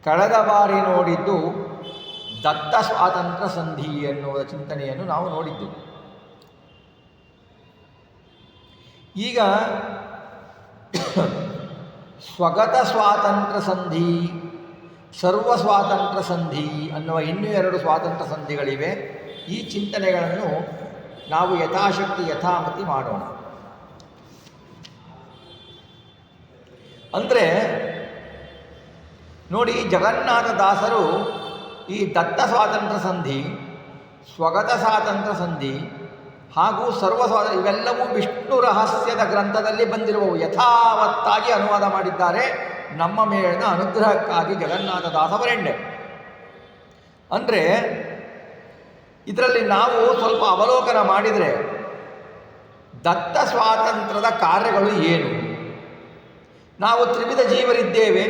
ಕಳೆದ ಬಾರಿ ನೋಡಿದ್ದು ದತ್ತ ಸ್ವಾತಂತ್ರ್ಯ ಸಂಧಿ ಎನ್ನುವ ಚಿಂತನೆಯನ್ನು ನಾವು ನೋಡಿದ್ದು. ಈಗ ಸ್ವಗತ ಸ್ವಾತಂತ್ರ್ಯ ಸಂಧಿ, ಸರ್ವ ಸ್ವಾತಂತ್ರ್ಯ ಸಂಧಿ ಅನ್ನುವ ಇನ್ನೂ 2 ಸ್ವಾತಂತ್ರ್ಯ ಸಂಧಿಗಳಿವೆ. ಈ ಚಿಂತನೆಗಳನ್ನು ನಾವು ಯಥಾಶಕ್ತಿ ಯಥಾಮತಿ ಮಾಡೋಣ. ಅಂದರೆ ನೋಡಿ, ಜಗನ್ನಾಥದಾಸರು ಈ ದತ್ತ ಸ್ವಾತಂತ್ರ್ಯ ಸಂಧಿ, ಸ್ವಗತ ಸ್ವಾತಂತ್ರ್ಯ ಸಂಧಿ ಹಾಗೂ ಸರ್ವ ಸ್ವಾತಂತ್ರ್ಯ ಇವೆಲ್ಲವೂ ವಿಷ್ಣು ರಹಸ್ಯದ ಗ್ರಂಥದಲ್ಲಿ ಬಂದಿರುವವು. ಯಥಾವತ್ತಾಗಿ ಅನುವಾದ ಮಾಡಿದ್ದಾರೆ. ನಮ್ಮ ಮೇಲಿನ ಅನುಗ್ರಹಕ್ಕಾಗಿ ಜಗನ್ನಾಥದಾಸವರೆಂಡೆ. ಅಂದರೆ ಇದರಲ್ಲಿ ನಾವು ಸ್ವಲ್ಪ ಅವಲೋಕನ ಮಾಡಿದರೆ ದತ್ತ ಸ್ವಾತಂತ್ರ್ಯದ ಕಾರ್ಯಗಳು ಏನು? ನಾವು ತ್ರಿವಿಧ ಜೀವರಿದ್ದೇವೆ.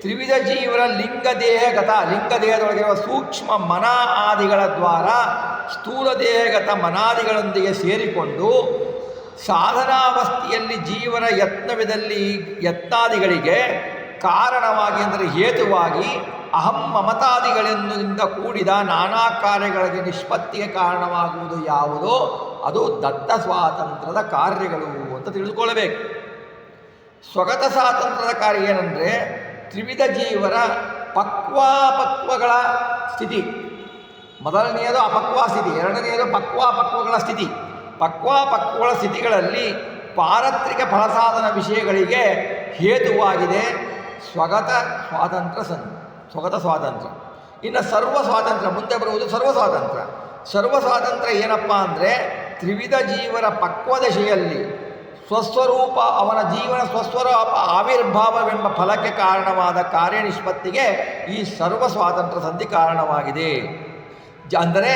ತ್ರಿವಿಧ ಜೀವರ ಲಿಂಗದೇಹಗತ, ಲಿಂಗದೇಹದೊಳಗಿರುವ ಸೂಕ್ಷ್ಮ ಮನ ಆದಿಗಳ ದ್ವಾರ ಸ್ಥೂಲ ದೇಹಗತ ಮನಾದಿಗಳೊಂದಿಗೆ ಸೇರಿಕೊಂಡು ಸಾಧನಾವಸ್ಥೆಯಲ್ಲಿ ಜೀವನ ಯತ್ನವಿದಲ್ಲಿ ಯತ್ನಾದಿಗಳಿಗೆ ಕಾರಣವಾಗಿ, ಅಂದರೆ ಹೇತುವಾಗಿ ಅಹಂ ಮಮತಾದಿಗಳಿಂದ ಕೂಡಿದ ನಾನಾ ಕಾರ್ಯಗಳಿಗೆ ನಿಷ್ಪತ್ತಿಗೆ ಕಾರಣವಾಗುವುದು ಯಾವುದೋ ಅದು ದತ್ತ ಸ್ವಾತಂತ್ರ್ಯದ ಕಾರ್ಯಗಳು ಅಂತ ತಿಳಿದುಕೊಳ್ಳಬೇಕು. ಸ್ವಗತ ಸ್ವಾತಂತ್ರ್ಯದ ಕಾರ್ಯ ಏನಂದರೆ ತ್ರಿವಿಧ ಜೀವರ ಪಕ್ವಗಳ ಸ್ಥಿತಿ. ಮೊದಲನೆಯದು ಅಪಕ್ವ ಸ್ಥಿತಿ, ಎರಡನೆಯದು ಪಕ್ವಗಳ ಸ್ಥಿತಿ. ಪಕ್ವಗಳ ಸ್ಥಿತಿಗಳಲ್ಲಿ ಪಾರತ್ರಿಕ ಫಲಸಾಧನ ವಿಷಯಗಳಿಗೆ ಹೇತುವಾಗಿದೆ ಸ್ವಗತ ಸ್ವಾತಂತ್ರ್ಯ. ಇನ್ನು ಸರ್ವ ಸ್ವಾತಂತ್ರ್ಯ, ಮುಂದೆ ಬರುವುದು ಸರ್ವ ಸ್ವಾತಂತ್ರ್ಯ. ಸರ್ವ ಸ್ವಾತಂತ್ರ್ಯ ಏನಪ್ಪ ಅಂದರೆ ತ್ರಿವಿಧ ಜೀವರ ಪಕ್ವದಶೆಯಲ್ಲಿ ಸ್ವಸ್ವರೂಪ, ಅವನ ಜೀವನ ಸ್ವಸ್ವರೂಪ ಆವಿರ್ಭಾವವೆಂಬ ಫಲಕ್ಕೆ ಕಾರಣವಾದ ಕಾರ್ಯನಿಷ್ಪತ್ತಿಗೆ ಈ ಸರ್ವ ಸ್ವಾತಂತ್ರ್ಯ ಸಂಧಿ ಕಾರಣವಾಗಿದೆ. ಅಂದರೆ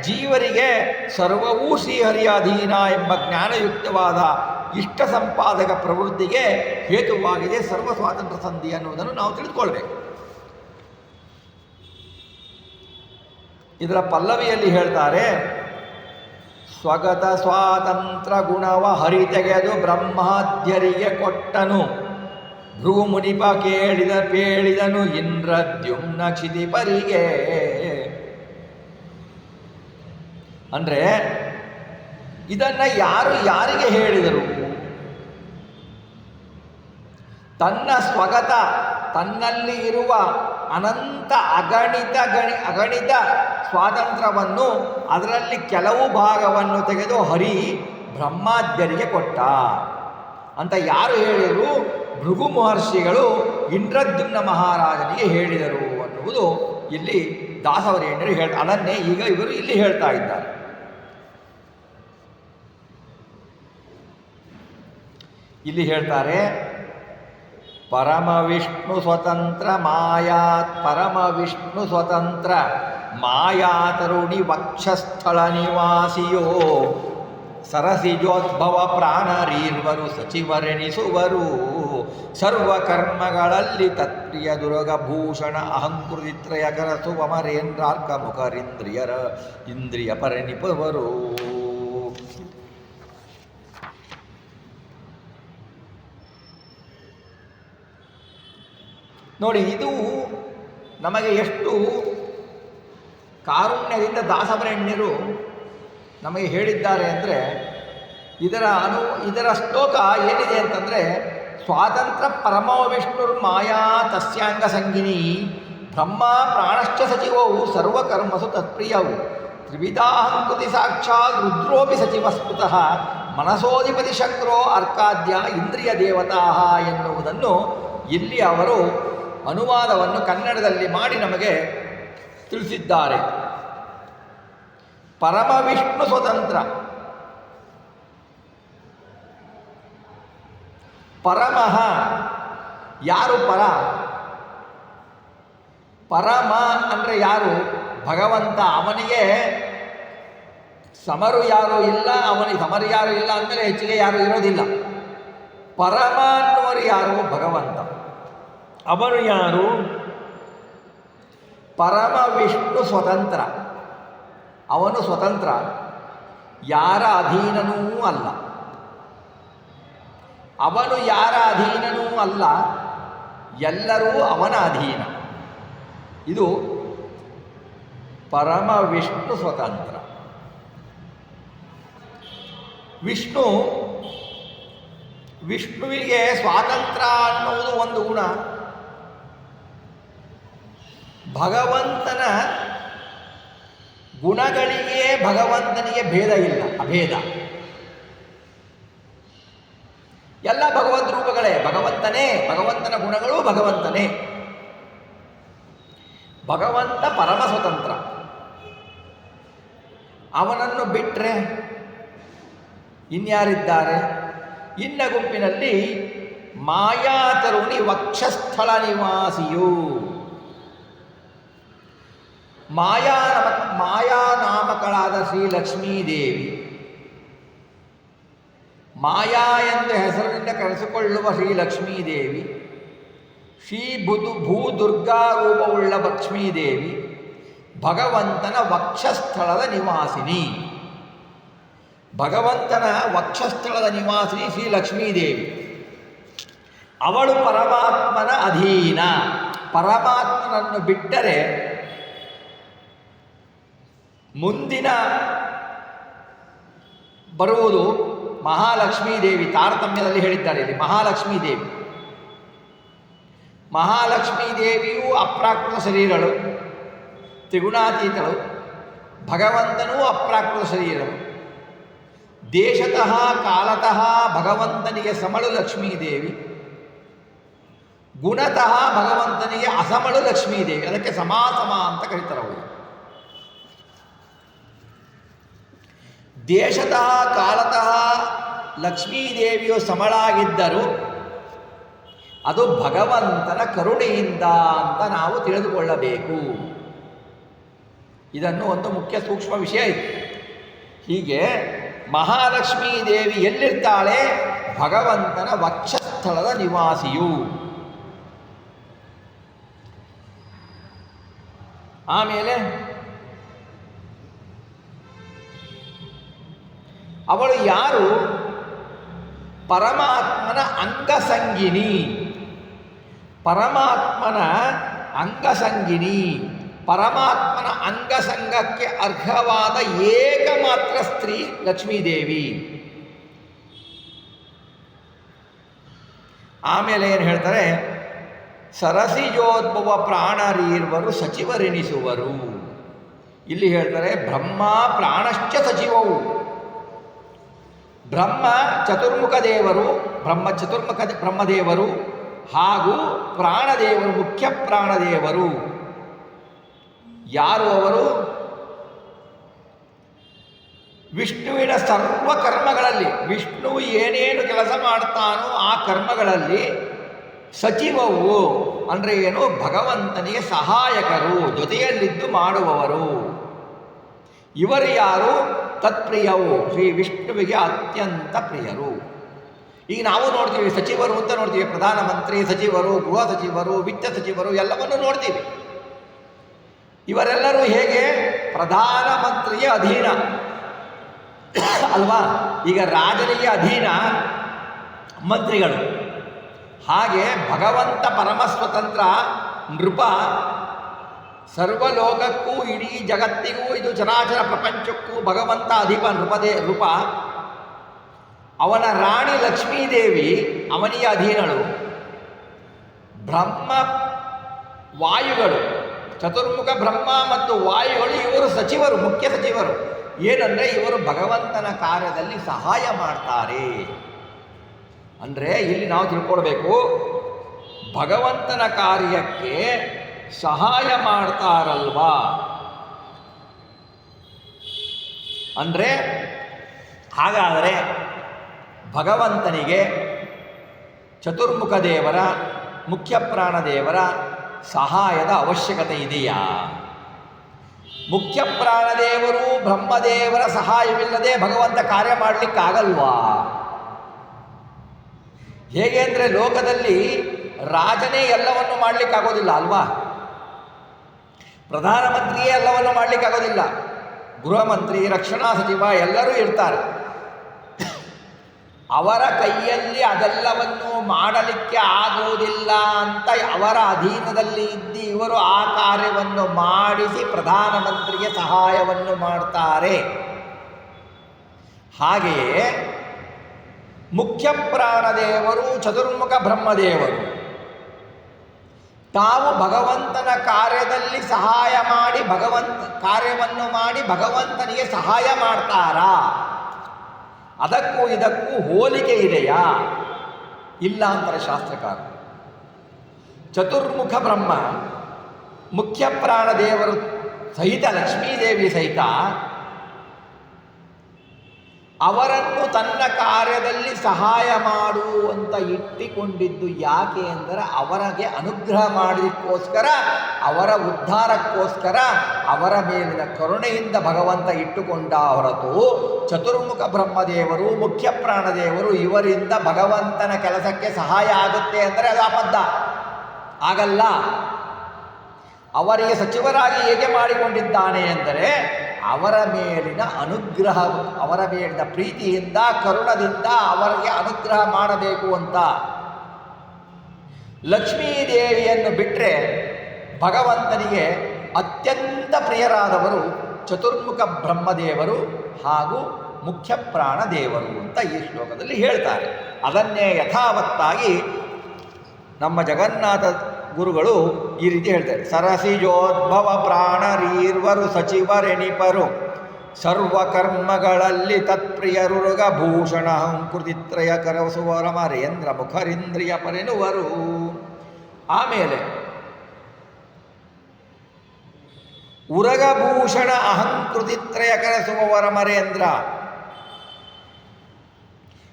ಜೀವರಿಗೆ ಸರ್ವವೂ ಶ್ರೀಹರಿಯ ಅಧೀನ ಎಂಬ ಜ್ಞಾನಯುಕ್ತವಾದ ಇಷ್ಟ ಸಂಪಾದಕ ಪ್ರವೃತ್ತಿಗೆ ಹೇತುವಾಗಿದೆ ಸರ್ವ ಸ್ವಾತಂತ್ರ್ಯ ಸಂಧಿ ಅನ್ನುವುದನ್ನು ನಾವು ತಿಳಿದುಕೊಳ್ಬೇಕು. ಇದರ ಪಲ್ಲವಿಯಲ್ಲಿ ಹೇಳ್ತಾರೆ, ಸ್ವಗತ ಸ್ವಾತಂತ್ರ್ಯ ಗುಣವ ಹರಿ ತೆಗೆದು ಬ್ರಹ್ಮಾದ್ಯರಿಗೆ ಕೊಟ್ಟನು, ಭೃಗುಮುನಿಪ ಪೇಳಿದನು ಇಂದ್ರದ್ಯುಮ್ನ ಕ್ಷಿತಿಪರಿಗೆ. ಅಂದರೆ ಇದನ್ನು ಯಾರಿಗೆ ಹೇಳಿದರು? ತನ್ನ ಸ್ವಗತ, ತನ್ನಲ್ಲಿ ಇರುವ ಅನಂತ ಅಗಣಿತ ಸ್ವಾತಂತ್ರ್ಯವನ್ನು ಅದರಲ್ಲಿ ಕೆಲವು ಭಾಗವನ್ನು ತೆಗೆದು ಹರಿ ಬ್ರಹ್ಮಾದ್ಯರಿಗೆ ಕೊಟ್ಟ ಅಂತ ಯಾರು ಹೇಳಿದರು? ಭೃಗು ಮಹರ್ಷಿಗಳು ಇಂದ್ರದ್ಯುಮ್ನ ಮಹಾರಾಜನಿಗೆ ಹೇಳಿದರು ಅನ್ನುವುದು ಇಲ್ಲಿ ದಾಸವರೇಣ್ಯರು ಅದನ್ನೇ ಈಗ ಇವರು ಇಲ್ಲಿ ಹೇಳ್ತಾ ಇದ್ದಾರೆ. ಇಲ್ಲಿ ಹೇಳ್ತಾರೆ, ಪರಮವಿಷ್ಣು ಸ್ವತಂತ್ರ ಮಾಯಾತರುಣಿ ವಕ್ಷಸ್ಥಳ ನಿವಾಸಿಯೋ ಸರಸಿಜೋದ್ಭವ ಪ್ರಾಣರೀರ್ವರು ಸಚಿವರೆನಿಸುವರು, ಸರ್ವಕರ್ಮಗಳಲ್ಲಿ ತತ್ಪ್ರಿಯ ದುರ್ಗಭೂಷಣ ಅಹಂಕೃತಿತ್ರಯಕರ ಸುವಮರೇಂದ್ರಾರ್ಕ ಇಂದ್ರಿಯ ಪರಿಣಿಪವರು. ನೋಡಿ, ಇದು ನಮಗೆ ಎಷ್ಟು ಕಾರುಣ್ಯದಿಂದ ದಾಸವರೇಣ್ಯರು ನಮಗೆ ಹೇಳಿದ್ದಾರೆ ಅಂದರೆ, ಇದರ ಶ್ಲೋಕ ಏನಿದೆ ಅಂತಂದರೆ, ಸ್ವಾತಂತ್ರ್ಯ ಪರಮೋ ವಿಷ್ಣುರ್ ಮಾಯಾ ತಸ್ಯಾಂಗ ಸಂಗಿನಿ ಬ್ರಹ್ಮ ಪ್ರಾಣಶ್ಚ ಸಚಿವವು ಸರ್ವಕರ್ಮಸು ತತ್ಪ್ರಿಯವು ತ್ರಿವಿಧಾಹಂಕೃತಿ ಸಾಕ್ಷಾತ್ ರುದ್ರೋಪಿ ಸಚಿವಸ್ಫುತಃ ಮನಸೋಧಿಪತಿ ಶಕ್ರೋ ಅರ್ಕಾದ್ಯ ಇಂದ್ರಿಯ ದೇವತಾ ಎನ್ನುವುದನ್ನು ಇಲ್ಲಿ ಅವರು ಅನುವಾದವನ್ನು ಕನ್ನಡದಲ್ಲಿ ಮಾಡಿ ನಮಗೆ ತಿಳಿಸಿದ್ದಾರೆ. ಪರಮವಿಷ್ಣು ಸ್ವತಂತ್ರ, ಪರಮಃ ಯಾರು? ಪರಮ ಅಂದರೆ ಯಾರು? ಭಗವಂತ. ಅವನಿಗೆ ಸಮರು ಯಾರೂ ಇಲ್ಲ, ಅವನಿಗೆ ಸಮರು ಯಾರೂ ಇಲ್ಲ ಅಂದಮೇಲೆ ಹೆಚ್ಚಿಗೆ ಯಾರೂ ಇರೋದಿಲ್ಲ. ಪರಮ ಅನ್ನುವರು ಯಾರು? ಭಗವಂತ. ಅವನು ಯಾರು? ಪರಮ ವಿಷ್ಣು ಸ್ವತಂತ್ರ. ಅವನು ಸ್ವತಂತ್ರ, ಯಾರ ಅಧೀನನೂ ಅಲ್ಲ. ಅವನು ಯಾರ ಅಧೀನನೂ ಅಲ್ಲ, ಎಲ್ಲರೂ ಅವನ ಅಧೀನ. ಇದು ಪರಮ ವಿಷ್ಣು ಸ್ವತಂತ್ರ. ವಿಷ್ಣುವಿಗೆ ಸ್ವಾತಂತ್ರ್ಯ ಅನ್ನುವುದು ಒಂದು ಗುಣ. ಭಗವಂತನ ಗುಣಗಳಿಗೆ ಭಗವಂತನಿಗೆ ಭೇದ ಇಲ್ಲ, ಅಭೇದ. ಎಲ್ಲ ಭಗವಂತ ರೂಪಗಳೇ, ಭಗವಂತನೇ, ಭಗವಂತನ ಗುಣಗಳು ಭಗವಂತನೇ. ಭಗವಂತ ಪರಮ ಸ್ವತಂತ್ರ. ಅವನನ್ನು ಬಿಟ್ಟರೆ ಇನ್ಯಾರಿದ್ದಾರೆ? ಇನ್ನ ಗುಂಪಿನಲ್ಲಿ ಮಾಯಾತರುಣಿ ವಕ್ಷಸ್ಥಳ ನಿವಾಸಿಯು, ಮಾಯಾನಾಮಕಳಾದ ಶ್ರೀ ಲಕ್ಷ್ಮೀದೇವಿ, ಮಾಯಾ ಎಂದು ಹೆಸರಿನಿಂದ ಕರೆಸಿಕೊಳ್ಳುವ ಶ್ರೀ ಲಕ್ಷ್ಮೀದೇವಿ, ಶ್ರೀ ಭೂದುರ್ಗಾ ರೂಪವುಳ್ಳ ಲಕ್ಷ್ಮೀದೇವಿ ಭಗವಂತನ ವಕ್ಷಸ್ಥಳದ ನಿವಾಸಿನಿ. ಭಗವಂತನ ವಕ್ಷಸ್ಥಳದ ನಿವಾಸಿನಿ ಶ್ರೀ ಲಕ್ಷ್ಮೀದೇವಿ. ಅವಳು ಪರಮಾತ್ಮನ ಅಧೀನ. ಪರಮಾತ್ಮನನ್ನು ಬಿಟ್ಟರೆ ಮುಂದಿನ ಬರುವುದು ಮಹಾಲಕ್ಷ್ಮೀದೇವಿ. ತಾರತಮ್ಯದಲ್ಲಿ ಹೇಳಿದ್ದಾರೆ ಇಲ್ಲಿ ಮಹಾಲಕ್ಷ್ಮೀದೇವಿ. ಮಹಾಲಕ್ಷ್ಮೀದೇವಿಯು ಅಪ್ರಾಕೃತ ಶರೀರಗಳು, ತ್ರಿಗುಣಾತೀತಳು. ಭಗವಂತನೂ ಅಪ್ರಾಕೃತ ಶರೀರರು. ದೇಶತಃ ಕಾಲತಃ ಭಗವಂತನಿಗೆ ಸಮಳು ಲಕ್ಷ್ಮೀದೇವಿ, ಗುಣತಃ ಭಗವಂತನಿಗೆ ಅಸಮಳು ಲಕ್ಷ್ಮೀದೇವಿ. ಅದಕ್ಕೆ ಸಮಾಸಮ ಅಂತ ಕರೀತಾರೆ ಅವರು. ದೇಶತಃ ಕಾಲತಃ ಲಕ್ಷ್ಮೀದೇವಿಯು ಸಮಳಾಗಿದ್ದರು, ಅದು ಭಗವಂತನ ಕರುಣೆಯಿಂದ ಅಂತ ನಾವು ತಿಳಿದುಕೊಳ್ಳಬೇಕು. ಇದನ್ನು ಒಂದು ಮುಖ್ಯ ಸೂಕ್ಷ್ಮ ವಿಷಯ ಇದೆ. ಹೀಗೆ ಮಹಾಲಕ್ಷ್ಮೀ ದೇವಿ ಎಲ್ಲಿರ್ತಾಳೆ? ಭಗವಂತನ ವಕ್ಷಸ್ಥಳದ ನಿವಾಸಿಯು. ಆಮೇಲೆ ಅವಳು ಯಾರು? ಪರಮಾತ್ಮನ ಅಂಗಸಂಗಿನಿ. ಪರಮಾತ್ಮನ ಅಂಗಸಂಗಿನಿ. ಪರಮಾತ್ಮನ ಅಂಗಸಂಗಕ್ಕೆ ಅರ್ಹವಾದ ಏಕಮಾತ್ರ ಸ್ತ್ರೀ ಲಕ್ಷ್ಮೀದೇವಿ. ಆಮೇಲೆ ಏನು ಹೇಳ್ತಾರೆ? ಸರಸಿಜೋದ್ಭವ ಪ್ರಾಣರೀರ್ವರು ಸಚಿವರೆನಿಸುವರು. ಇಲ್ಲಿ ಹೇಳ್ತಾರೆ ಬ್ರಹ್ಮ ಪ್ರಾಣಶ್ಚ ಸಚಿವವು. ಬ್ರಹ್ಮ ಚತುರ್ಮುಖ ದೇವರು, ಬ್ರಹ್ಮದೇವರು ಹಾಗೂ ಪ್ರಾಣದೇವರು, ಮುಖ್ಯ ಪ್ರಾಣದೇವರು. ಯಾರು ಅವರು? ವಿಷ್ಣುವಿನ ಸರ್ವ ಕರ್ಮಗಳಲ್ಲಿ, ವಿಷ್ಣು ಏನೇನು ಕೆಲಸ ಮಾಡ್ತಾನೋ ಆ ಕರ್ಮಗಳಲ್ಲಿ ಸಚಿವವು ಅಂದರೆ ಏನು? ಭಗವಂತನಿಗೆ ಸಹಾಯಕರು, ಜೊತೆಯಲ್ಲಿದ್ದು ಮಾಡುವವರು. ಇವರು ಯಾರು? ತತ್ಪ್ರಿಯವು, ಶ್ರೀ ವಿಷ್ಣುವಿಗೆ ಅತ್ಯಂತ ಪ್ರಿಯರು. ಈಗ ನಾವು ನೋಡ್ತೀವಿ ಸಚಿವರು ಅಂತ ನೋಡ್ತೀವಿ, ಪ್ರಧಾನಮಂತ್ರಿ ಸಚಿವರು, ಗೃಹ ಸಚಿವರು, ವಿತ್ತ ಸಚಿವರು ಎಲ್ಲವನ್ನೂ ನೋಡ್ತೀವಿ. ಇವರೆಲ್ಲರೂ ಹೇಗೆ? ಪ್ರಧಾನಮಂತ್ರಿಯ ಅಧೀನ ಅಲ್ವಾ? ಈಗ ರಾಜನಿಗೆ ಅಧೀನ ಮಂತ್ರಿಗಳು. ಹಾಗೆ ಭಗವಂತ ಪರಮ ಸ್ವತಂತ್ರ ನೃಪ. ಸರ್ವಲೋಕಕ್ಕೂ ಇಡೀ ಜಗತ್ತಿಗೂ ಇದು ಚರಾಚರ ಪ್ರಪಂಚಕ್ಕೂ ಭಗವಂತ ಅಧಿಪ ನೃಪ. ಅವನ ರಾಣಿ ಲಕ್ಷ್ಮೀದೇವಿ ಅವನಿಗೆ ಅಧೀನಳು. ಬ್ರಹ್ಮ ವಾಯುಗಳು, ಚತುರ್ಮುಖ ಬ್ರಹ್ಮ ಮತ್ತು ವಾಯುಗಳು ಇವರು ಸಚಿವರು, ಮುಖ್ಯ ಸಚಿವರು. ಏನಂದರೆ ಇವರು ಭಗವಂತನ ಕಾರ್ಯದಲ್ಲಿ ಸಹಾಯ ಮಾಡ್ತಾರೆ. ಅಂದರೆ ಇಲ್ಲಿ ನಾವು ತಿಳ್ಕೊಳ್ಬೇಕು, ಭಗವಂತನ ಕಾರ್ಯಕ್ಕೆ ಸಹಾಯ ಮಾಡ್ತಾರಲ್ವಾ ಅಂದರೆ, ಹಾಗಾದರೆ ಭಗವಂತನಿಗೆ ಚತುರ್ಮುಖ ದೇವರ, ಮುಖ್ಯ ಪ್ರಾಣದೇವರ ಸಹಾಯದ ಅವಶ್ಯಕತೆ ಇದೆಯಾ? ಮುಖ್ಯ ಪ್ರಾಣದೇವರು ಬ್ರಹ್ಮದೇವರ ಸಹಾಯವಿಲ್ಲದೆ ಭಗವಂತ ಕಾರ್ಯ ಮಾಡಲಿಕ್ಕಾಗಲ್ವಾ? ಹೇಗೆ ಅಂದರೆ ಲೋಕದಲ್ಲಿ ರಾಜನೇ ಎಲ್ಲವನ್ನು ಮಾಡಲಿಕ್ಕಾಗೋದಿಲ್ಲ ಅಲ್ವಾ? ಪ್ರಧಾನಮಂತ್ರಿಯೇ ಎಲ್ಲವನ್ನು ಮಾಡಲಿಕ್ಕಾಗೋದಿಲ್ಲ. ಗೃಹ ಮಂತ್ರಿ, ರಕ್ಷಣಾ ಸಚಿವ ಎಲ್ಲರೂ ಇರ್ತಾರೆ. ಅವರ ಕೈಯಲ್ಲಿ ಅದೆಲ್ಲವನ್ನು ಮಾಡಲಿಕ್ಕೆ ಆಗುವುದಿಲ್ಲ ಅಂತ ಅವರ ಅಧೀನದಲ್ಲಿ ಇದ್ದು ಇವರು ಆ ಕಾರ್ಯವನ್ನು ಮಾಡಿಸಿ ಪ್ರಧಾನಮಂತ್ರಿಗೆ ಸಹಾಯವನ್ನು ಮಾಡ್ತಾರೆ. ಹಾಗೆಯೇ ಮುಖ್ಯ ಪ್ರಾಣದೇವರು ಚತುರ್ಮುಖ ಬ್ರಹ್ಮದೇವರು ತಾವು ಭಗವಂತನ ಕಾರ್ಯದಲ್ಲಿ ಸಹಾಯ ಮಾಡಿ ಕಾರ್ಯವನ್ನು ಮಾಡಿ ಭಗವಂತನಿಗೆ ಸಹಾಯ ಮಾಡ್ತಾರಾ? ಅದಕ್ಕೂ ಇದಕ್ಕೂ ಹೋಲಿಕೆ ಇದೆಯಾ? ಇಲ್ಲ ಅಂತಾರೆ ಶಾಸ್ತ್ರಕಾರರು. ಚತುರ್ಮುಖ ಬ್ರಹ್ಮ ಮುಖ್ಯ ಪ್ರಾಣದೇವರು ಸಹಿತ ಲಕ್ಷ್ಮೀದೇವಿ ಸಹಿತ ಅವರನ್ನು ತನ್ನ ಕಾರ್ಯದಲ್ಲಿ ಸಹಾಯ ಮಾಡುವಂತ ಇಟ್ಟಿಕೊಂಡಿದ್ದು ಯಾಕೆ ಅಂದರೆ ಅವರಿಗೆ ಅನುಗ್ರಹ ಮಾಡಲಿಕ್ಕೋಸ್ಕರ, ಅವರ ಉದ್ಧಾರಕ್ಕೋಸ್ಕರ ಅವರ ಮೇಲಿನ ಕರುಣೆಯಿಂದ ಭಗವಂತ ಇಟ್ಟುಕೊಂಡ ಹೊರತು ಚತುರ್ಮುಖ ಬ್ರಹ್ಮದೇವರು ಮುಖ್ಯ ಪ್ರಾಣದೇವರು ಇವರಿಂದ ಭಗವಂತನ ಕೆಲಸಕ್ಕೆ ಸಹಾಯ ಆಗುತ್ತೆ ಅಂದರೆ ಅದು ಅಬದ್ಧ, ಆಗಲ್ಲ. ಅವರಿಗೆ ಸಚಿವರಾಗಿ ಹೇಗೆ ಮಾಡಿಕೊಂಡಿದ್ದಾನೆ ಎಂದರೆ ಅವರ ಮೇಲಿನ ಅನುಗ್ರಹ, ಅವರ ಮೇಲಿನ ಪ್ರೀತಿಯಿಂದ ಕರುಣದಿಂದ ಅವರಿಗೆ ಅನುಗ್ರಹ ಮಾಡಬೇಕು ಅಂತ. ಲಕ್ಷ್ಮೀದೇವಿಯನ್ನು ಬಿಟ್ಟರೆ ಭಗವಂತನಿಗೆ ಅತ್ಯಂತ ಪ್ರಿಯರಾದವರು ಚತುರ್ಮುಖ ಬ್ರಹ್ಮದೇವರು ಹಾಗೂ ಮುಖ್ಯ ಪ್ರಾಣದೇವರು ಅಂತ ಈ ಶ್ಲೋಕದಲ್ಲಿ ಹೇಳ್ತಾರೆ. ಅದನ್ನೇ ಯಥಾವತ್ತಾಗಿ ನಮ್ಮ ಜಗನ್ನಾಥ ಗುರುಗಳು ಈ ರೀತಿ ಹೇಳ್ತಾರೆ. ಸರಸಿಜೋದ್ಭವ ಪ್ರಾಣರೀರ್ವರು ಸಚಿವರೆನಿಪರು ಸರ್ವಕರ್ಮಗಳಲ್ಲಿ ತತ್ಪ್ರಿಯರುಗ ಭೂಷಣ ಕೃತಿತ್ರಯ ಕರಸುವರ ಮರೇಂದ್ರ ಮುಖರಿಂದ್ರಿಯ ಪರೆನುವರು. ಆಮೇಲೆ ಉರಗಭೂಷಣ ಅಹಂಕೃತಿತ್ರಯ ಕರಸುವವರ ಮರೇಂದ್ರ,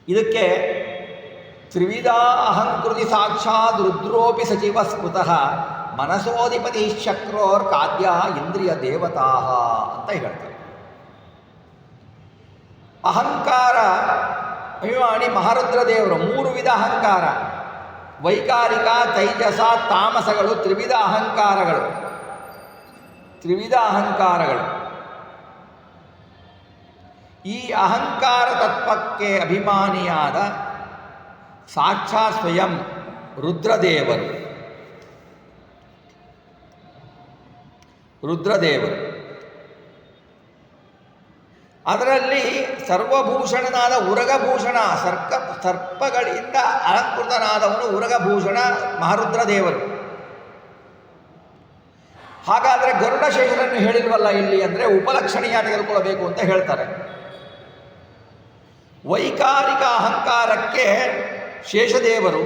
ಇದಕ್ಕೆ ತ್ರಿವಿಧ ಅಹಂಕೃತಿ ಸಾಕ್ಷಾತ್ ರುದ್ರೋಪಿ ಸಚಿವ ಸ್ಮೃತಃ ಮನಸೋಧಿಪತಿ ಶಕ್ರೋರ್ ಕಾದ್ಯ ಇಂದ್ರಿಯ ದೇವತಾ ಅಂತ ಹೇಳ್ತಾರೆ. ಅಹಂಕಾರ ಅಭಿಮಾನಿ ಮಹಾರುದ್ರ ದೇವರು 3 ವಿಧ ಅಹಂಕಾರ, ವೈಕಾರಿಕ, ತೈಜಸ, ತಾಮಸಗಳು, ತ್ರಿವಿಧ ಅಹಂಕಾರಗಳು. ಈ ಅಹಂಕಾರ ತತ್ವಕ್ಕೆ ಅಭಿಮಾನಿಯಾದ ಸಾಕ್ಷಾತ್ ಸ್ವಯಂ ರುದ್ರದೇವರು ಅದರಲ್ಲಿ ಸರ್ವಭೂಷಣನಾದ ಉರಗಭೂಷಣ, ಸರ್ಪಗಳಿಂದ ಅಲಂಕೃತನಾದವನು ಉರಗಭೂಷಣ ಮಹಾರುದ್ರದೇವರು. ಹಾಗಾದರೆ ಗರುಡಶೇಷರನ್ನು ಹೇಳಿಲ್ವಲ್ಲ ಇಲ್ಲಿ ಅಂದರೆ ಉಪಲಕ್ಷಣೀಯ ತೆಗೆದುಕೊಳ್ಳಬೇಕು ಅಂತ ಹೇಳ್ತಾರೆ. ವೈಕಾರಿಕ ಅಹಂಕಾರಕ್ಕೆ ಶೇಷದೇವರು,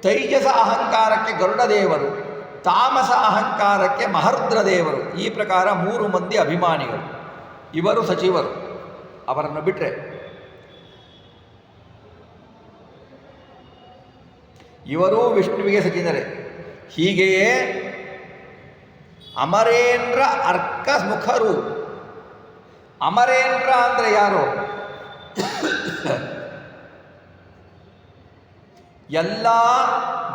ತೈಜಸ ಅಹಂಕಾರಕ್ಕೆ ಗರುಡದೇವರು, ತಾಮಸ ಅಹಂಕಾರಕ್ಕೆ ಮಹಾರುದ್ರದೇವರು. ಈ ಪ್ರಕಾರ 3 ಮಂದಿ ಅಭಿಮಾನಿಗಳು. ಇವರು ಸಚಿವರು. ಅವರನ್ನು ಬಿಟ್ಟರೆ ಇವರೂ ವಿಷ್ಣುವಿಗೆ ಸಚಿವರೇ. ಹೀಗೆಯೇ ಅಮರೇಂದ್ರ ಅರ್ಕ ಮುಖರು. ಅಮರೇಂದ್ರ ಅಂದರೆ ಯಾರು? ಎಲ್ಲ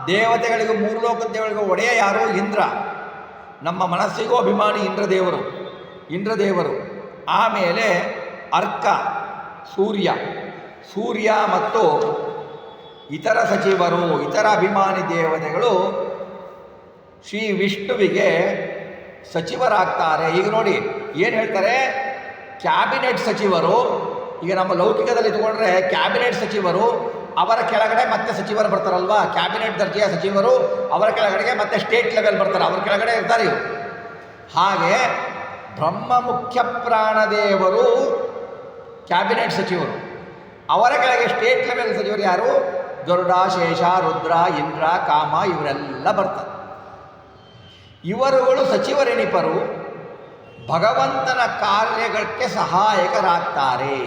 ದೇವತೆಗಳಿಗೂ, 3 ಲೋಕದ ದೇವರಿಗೂ ಒಡೆಯ ಯಾರು? ಇಂದ್ರ. ನಮ್ಮ ಮನಸ್ಸಿಗೂ ಅಭಿಮಾನಿ ಇಂದ್ರದೇವರು. ಆಮೇಲೆ ಅರ್ಕ ಸೂರ್ಯ ಮತ್ತು ಇತರ ಸಚಿವರು, ಇತರ ಅಭಿಮಾನಿ ದೇವತೆಗಳು ಶ್ರೀ ವಿಷ್ಣುವಿಗೆ ಸಚಿವರಾಗ್ತಾರೆ. ಈಗ ನೋಡಿ ಏನು ಹೇಳ್ತಾರೆ, ಕ್ಯಾಬಿನೆಟ್ ಸಚಿವರು. ಈಗ ನಮ್ಮ ಲೌಕಿಕದಲ್ಲಿ ತಗೊಂಡ್ರೆ ಕ್ಯಾಬಿನೆಟ್ ಸಚಿವರು, ಅವರ ಕೆಳಗಡೆ ಮತ್ತೆ ಸಚಿವರು ಬರ್ತಾರಲ್ವಾ, ಕ್ಯಾಬಿನೆಟ್ ದರ್ಜೆಯ ಸಚಿವರು, ಅವರ ಕೆಳಗಡೆಗೆ ಮತ್ತೆ ಸ್ಟೇಟ್ ಲೆವೆಲ್ ಬರ್ತಾರೆ, ಅವರ ಕೆಳಗಡೆ ಇರ್ತಾರೆ ಇವರು. ಹಾಗೆ ಬ್ರಹ್ಮ ಮುಖ್ಯ ಪ್ರಾಣದೇವರು ಕ್ಯಾಬಿನೆಟ್ ಸಚಿವರು, ಅವರ ಕೆಳಗೆ ಸ್ಟೇಟ್ ಲೆವೆಲ್ ಸಚಿವರು ಯಾರು? ಗರುಡ, ಶೇಷ, ರುದ್ರ, ಇಂದ್ರ, ಕಾಮ ಇವರೆಲ್ಲ ಬರ್ತಾರೆ. ಇವರುಗಳು ಸಚಿವರೆನಿಪರು ಭಗವಂತನ ಕಾರ್ಯಕ್ಕೆ ಸಹಾಯಕರಾಗ್ತಾರೆ.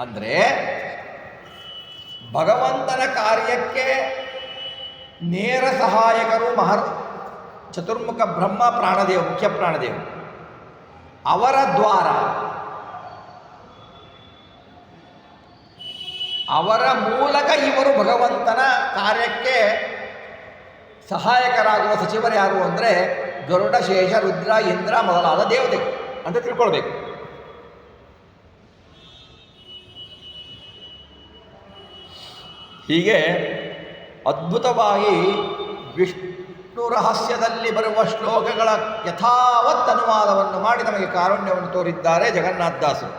ಅಂದರೆ ಭಗವಂತನ ಕಾರ್ಯಕ್ಕೆ ನೇರ ಸಹಾಯಕರು ಚತುರ್ಮುಖ ಬ್ರಹ್ಮ ಪ್ರಾಣದೇವ, ಮುಖ್ಯ ಪ್ರಾಣದೇವ. ಅವರ ದ್ವಾರ, ಅವರ ಮೂಲಕ ಇವರು ಭಗವಂತನ ಕಾರ್ಯಕ್ಕೆ ಸಹಾಯಕರಾಗುವ ಸಚಿವರು ಯಾರು ಅಂದರೆ ಗರುಡ, ಶೇಷ, ರುದ್ರ, ಇಂದ್ರ ಮೊದಲಾದ ದೇವತೆಗಳು ಅಂತ ತಿಳ್ಕೊಳ್ಬೇಕು. ಹೀಗೆ ಅದ್ಭುತವಾಗಿ ವಿಷ್ಣು ರಹಸ್ಯದಲ್ಲಿ ಬರುವ ಶ್ಲೋಕಗಳ ಯಥಾವತ್ ಅನುವಾದವನ್ನು ಮಾಡಿ ನಮಗೆ ಕಾರುಣ್ಯವನ್ನು ತೋರಿದ್ದಾರೆ ಜಗನ್ನಾಥದಾಸರು.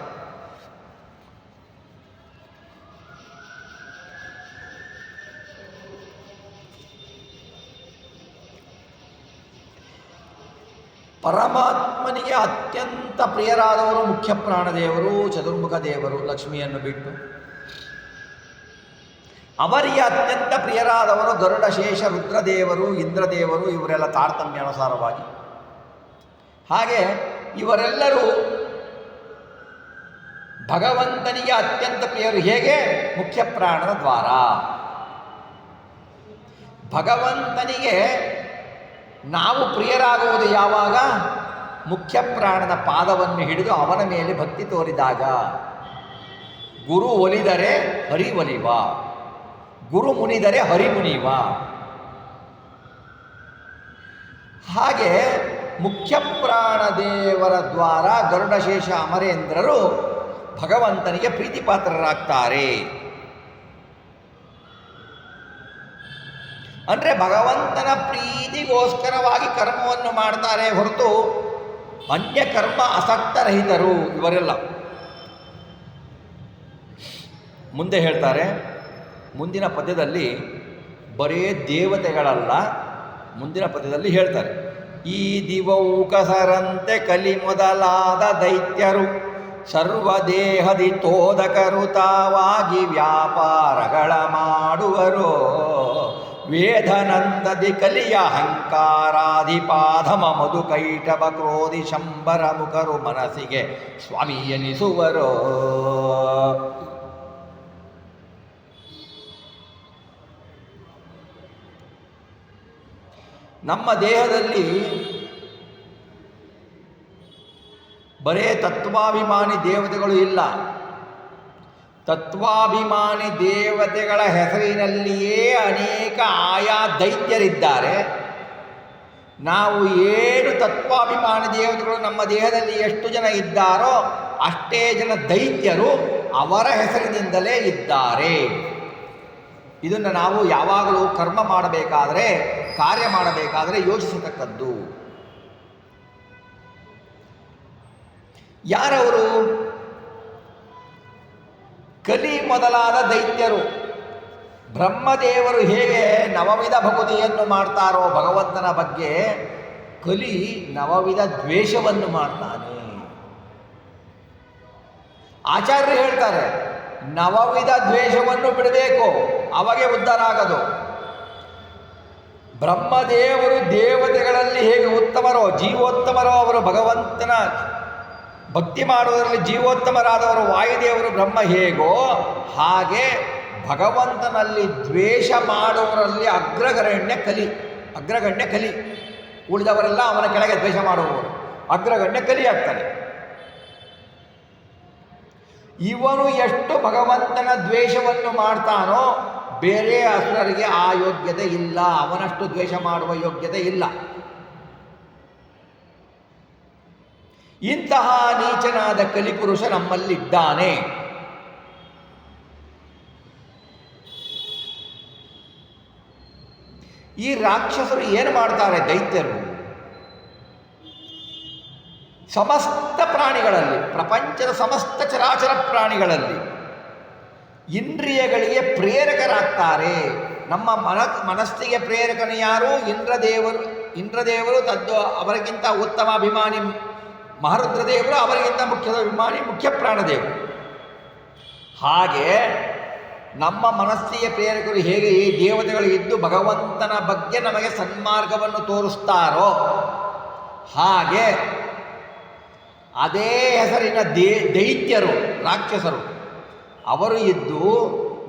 ಪರಮಾತ್ಮನಿಗೆ ಅತ್ಯಂತ ಪ್ರಿಯರಾದವರು ಮುಖ್ಯ ಪ್ರಾಣದೇವರು, ಚತುರ್ಮುಖ ದೇವರು ಲಕ್ಷ್ಮಿಯನ್ನು ಬಿಟ್ಟು. ಅವರಿಗೆ ಅತ್ಯಂತ ಪ್ರಿಯರಾದವರು ಗರುಡಶೇಷ ರುದ್ರದೇವರು, ಇಂದ್ರದೇವರು, ಇವರೆಲ್ಲ ತಾರತಮ್ಯಾನುಸಾರವಾಗಿ. ಹಾಗೆ ಇವರೆಲ್ಲರೂ ಭಗವಂತನಿಗೆ ಅತ್ಯಂತ ಪ್ರಿಯರು. ಹೇಗೆ? ಮುಖ್ಯ ಪ್ರಾಣದ ದ್ವಾರ. ಭಗವಂತನಿಗೆ ನಾವು ಪ್ರಿಯರಾಗುವುದು ಯಾವಾಗ? ಮುಖ್ಯ ಪ್ರಾಣದ ಪಾದವನ್ನು ಹಿಡಿದು ಅವನ ಮೇಲೆ ಭಕ್ತಿ ತೋರಿದಾಗ. ಗುರು ಒಲಿದರೆ ಹರಿ ಒಲಿವ, ಗುರು ಮುನಿದರೆ ಹರಿ ಮುನಿವ. ಹಾಗೆ ಮುಖ್ಯ ಪ್ರಾಣದೇವರ ದ್ವಾರ ಗರುಡಶೇಷ ಅಮರೇಂದ್ರರು ಭಗವಂತನಿಗೆ ಪ್ರೀತಿಪಾತ್ರರಾಗ್ತಾರೆ. ಅಂದರೆ ಭಗವಂತನ ಪ್ರೀತಿಗೋಸ್ಕರವಾಗಿ ಕರ್ಮವನ್ನು ಮಾಡ್ತಾರೆ ಹೊರತು ಅನ್ಯ ಕರ್ಮ ಆಸಕ್ತರಹಿತರು ಇವರೆಲ್ಲ. ಮುಂದೆ ಹೇಳ್ತಾರೆ, ಮುಂದಿನ ಪದ್ಯದಲ್ಲಿ ಬರೇ ದೇವತೆಗಳಲ್ಲ, ಮುಂದಿನ ಪದ್ಯದಲ್ಲಿ ಹೇಳ್ತಾರೆ, ಈ ದಿವೌಕಸರಂತೆ ಕಲಿ ಮೊದಲಾದ ದೈತ್ಯರು ಸರ್ವದೇಹದಿ ತೋದಕರು ತಾವಾಗಿ ವ್ಯಾಪಾರಗಳ ಮಾಡುವರು. ವೇದನಂದದಿ ಕಲಿಯ ಅಹಂಕಾರಾಧಿಪಾಧಮ ಮಧುಕೈಟಭ ಕ್ರೋಧಿ ಶಂಬರ ಮುಖರು ಮನಸ್ಸಿಗೆ ಸ್ವಾಮಿ ಎನಿಸುವರು. ನಮ್ಮ ದೇಹದಲ್ಲಿ ಬರೇ ತತ್ವಾಭಿಮಾನಿ ದೇವತೆಗಳು ಇಲ್ಲ. ತತ್ವಾಭಿಮಾನಿ ದೇವತೆಗಳ ಹೆಸರಿನಲ್ಲಿಯೇ ಅನೇಕ ಆಯಾ ದೈತ್ಯರಿದ್ದಾರೆ. ನಾವು ಏನು ತತ್ವಾಭಿಮಾನಿ ದೇವತೆಗಳು ನಮ್ಮ ದೇಹದಲ್ಲಿ ಎಷ್ಟು ಜನ ಇದ್ದಾರೋ ಅಷ್ಟೇ ಜನ ದೈತ್ಯರು ಅವರ ಹೆಸರಿನಿಂದಲೇ ಇದ್ದಾರೆ. ಇದನ್ನು ನಾವು ಯಾವಾಗಲೂ ಕರ್ಮ ಮಾಡಬೇಕಾದರೆ, ಕಾರ್ಯ ಮಾಡಬೇಕಾದರೆ ಯೋಚಿಸತಕ್ಕದ್ದು. ಯಾರವರು? ಕಲಿ ಮೊದಲಾದ ದೈತ್ಯರು. ಬ್ರಹ್ಮದೇವರು ಹೇಗೆ ನವವಿಧ ಭಕ್ತಿಯನ್ನು ಮಾಡ್ತಾರೋ ಭಗವಂತನ ಬಗ್ಗೆ, ಕಲಿ ನವವಿಧ ದ್ವೇಷವನ್ನು ಮಾಡ್ತಾನೆ. ಆಚಾರ್ಯರು ಹೇಳ್ತಾರೆ, ನವವಿಧ ದ್ವೇಷವನ್ನು ಬಿಡಬೇಕು, ಅವಾಗೆ ಉದ್ಧಾರ ಆಗೋದು. ಬ್ರಹ್ಮದೇವರು ದೇವತೆಗಳಲ್ಲಿ ಹೇಗೆ ಉತ್ತಮರೋ, ಜೀವೋತ್ತಮರೋ, ಅವರು ಭಗವಂತನ ಭಕ್ತಿ ಮಾಡುವುದರಲ್ಲಿ ಜೀವೋತ್ತಮರಾದವರು ವಾಯುದೇವರು ಬ್ರಹ್ಮ ಹೇಗೋ, ಹಾಗೆ ಭಗವಂತನಲ್ಲಿ ದ್ವೇಷ ಮಾಡುವವರಲ್ಲಿ ಅಗ್ರಗಣ್ಯ ಕಲಿ. ಉಳಿದವರೆಲ್ಲ ಅವನ ಕೆಳಗೆ ದ್ವೇಷ ಮಾಡುವವರು, ಅಗ್ರಗಣ್ಯ ಕಲಿ ಆಗ್ತಾನೆ. ಇವನು ಎಷ್ಟು ಭಗವಂತನ ದ್ವೇಷವನ್ನು ಮಾಡ್ತಾನೋ ಬೇರೆ ಅಸುರರಿಗೆ ಆ ಯೋಗ್ಯತೆ ಇಲ್ಲ, ಅವನಷ್ಟು ದ್ವೇಷ ಮಾಡುವ ಯೋಗ್ಯತೆ ಇಲ್ಲ. ಇಂತಹ ನೀಚನಾದ ಕಲಿಪುರುಷ ನಮ್ಮಲ್ಲಿದ್ದಾನೆ. ಈ ರಾಕ್ಷಸರು ಏನು ಮಾಡ್ತಾರೆ? ದೈತ್ಯರು ಸಮಸ್ತ ಪ್ರಾಣಿಗಳಲ್ಲಿ, ಪ್ರಪಂಚದ ಸಮಸ್ತ ಚರಾಚರ ಪ್ರಾಣಿಗಳಲ್ಲಿ ಇಂದ್ರಿಯಗಳಿಗೆ ಪ್ರೇರಕರಾಗ್ತಾರೆ. ನಮ್ಮ ಮನಸ್ಸಿಗೆ ಪ್ರೇರಕನು ಯಾರು? ಇಂದ್ರದೇವರು ಅವರಿಗಿಂತ ಉತ್ತಮ ಅಭಿಮಾನಿ ಮಹಾರುದ್ರದೇವರು, ಅವರಿಗಿಂತ ಮುಖ್ಯದ ಅಭಿಮಾನಿ ಮುಖ್ಯ ಪ್ರಾಣದೇವರು. ಹಾಗೆ ನಮ್ಮ ಮನಸ್ಸಿಗೆ ಪ್ರೇರಕರು ಹೇಗೆ ಈ ದೇವತೆಗಳು ಇದ್ದು ಭಗವಂತನ ಬಗ್ಗೆ ನಮಗೆ ಸನ್ಮಾರ್ಗವನ್ನು ತೋರಿಸ್ತಾರೋ, ಹಾಗೆ ಅದೇ ಹೆಸರಿನ ದೈತ್ಯರು, ರಾಕ್ಷಸರು, ಅವರು ಇದ್ದು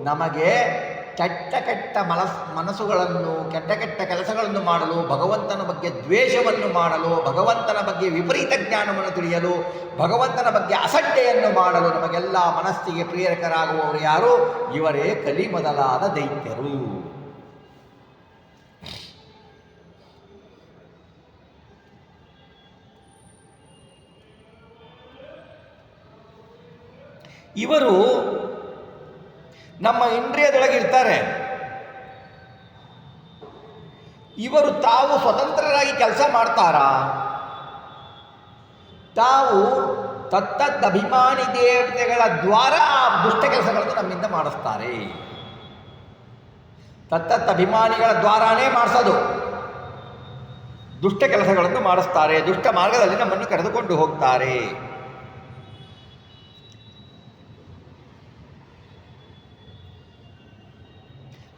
ನಮಗೆ ಕೆಟ್ಟ ಮನಸ್ಸುಗಳನ್ನು, ಕೆಟ್ಟ ಕೆಲಸಗಳನ್ನು ಮಾಡಲು, ಭಗವಂತನ ಬಗ್ಗೆ ದ್ವೇಷವನ್ನು ಮಾಡಲು, ಭಗವಂತನ ಬಗ್ಗೆ ವಿಪರೀತ ಜ್ಞಾನವನ್ನು ತಿಳಿಯಲು, ಭಗವಂತನ ಬಗ್ಗೆ ಅಸಡ್ಡೆಯನ್ನು ಮಾಡಲು ನಮಗೆಲ್ಲ ಮನಸ್ಸಿಗೆ ಪ್ರೇರಕರಾಗುವವರು ಯಾರು? ಇವರೇ ಕಲಿ ಮೊದಲಾದ ದೈತ್ಯರು. ಇವರು ನಮ್ಮ ಇಂದ್ರಿಯದೊಳಗಿರ್ತಾರೆ. ಇವರು ತಾವು ಸ್ವತಂತ್ರರಾಗಿ ಕೆಲಸ ಮಾಡ್ತಾರಾ? ತಾವು ತತ್ತದ್ ಅಭಿಮಾನಿ ದೇವತೆಗಳ ದ್ವಾರ ಆ ದುಷ್ಟ ಕೆಲಸಗಳನ್ನು ನಮ್ಮಿಂದ ಮಾಡಿಸ್ತಾರೆ. ತತ್ತತ್ ಅಭಿಮಾನಿಗಳ ದ್ವಾರಾನೇ ಮಾಡಿಸೋದು, ದುಷ್ಟ ಕೆಲಸಗಳನ್ನು ಮಾಡಿಸ್ತಾರೆ, ದುಷ್ಟ ಮಾರ್ಗದಲ್ಲಿ ನಮ್ಮನ್ನು ಕರೆದುಕೊಂಡು ಹೋಗ್ತಾರೆ.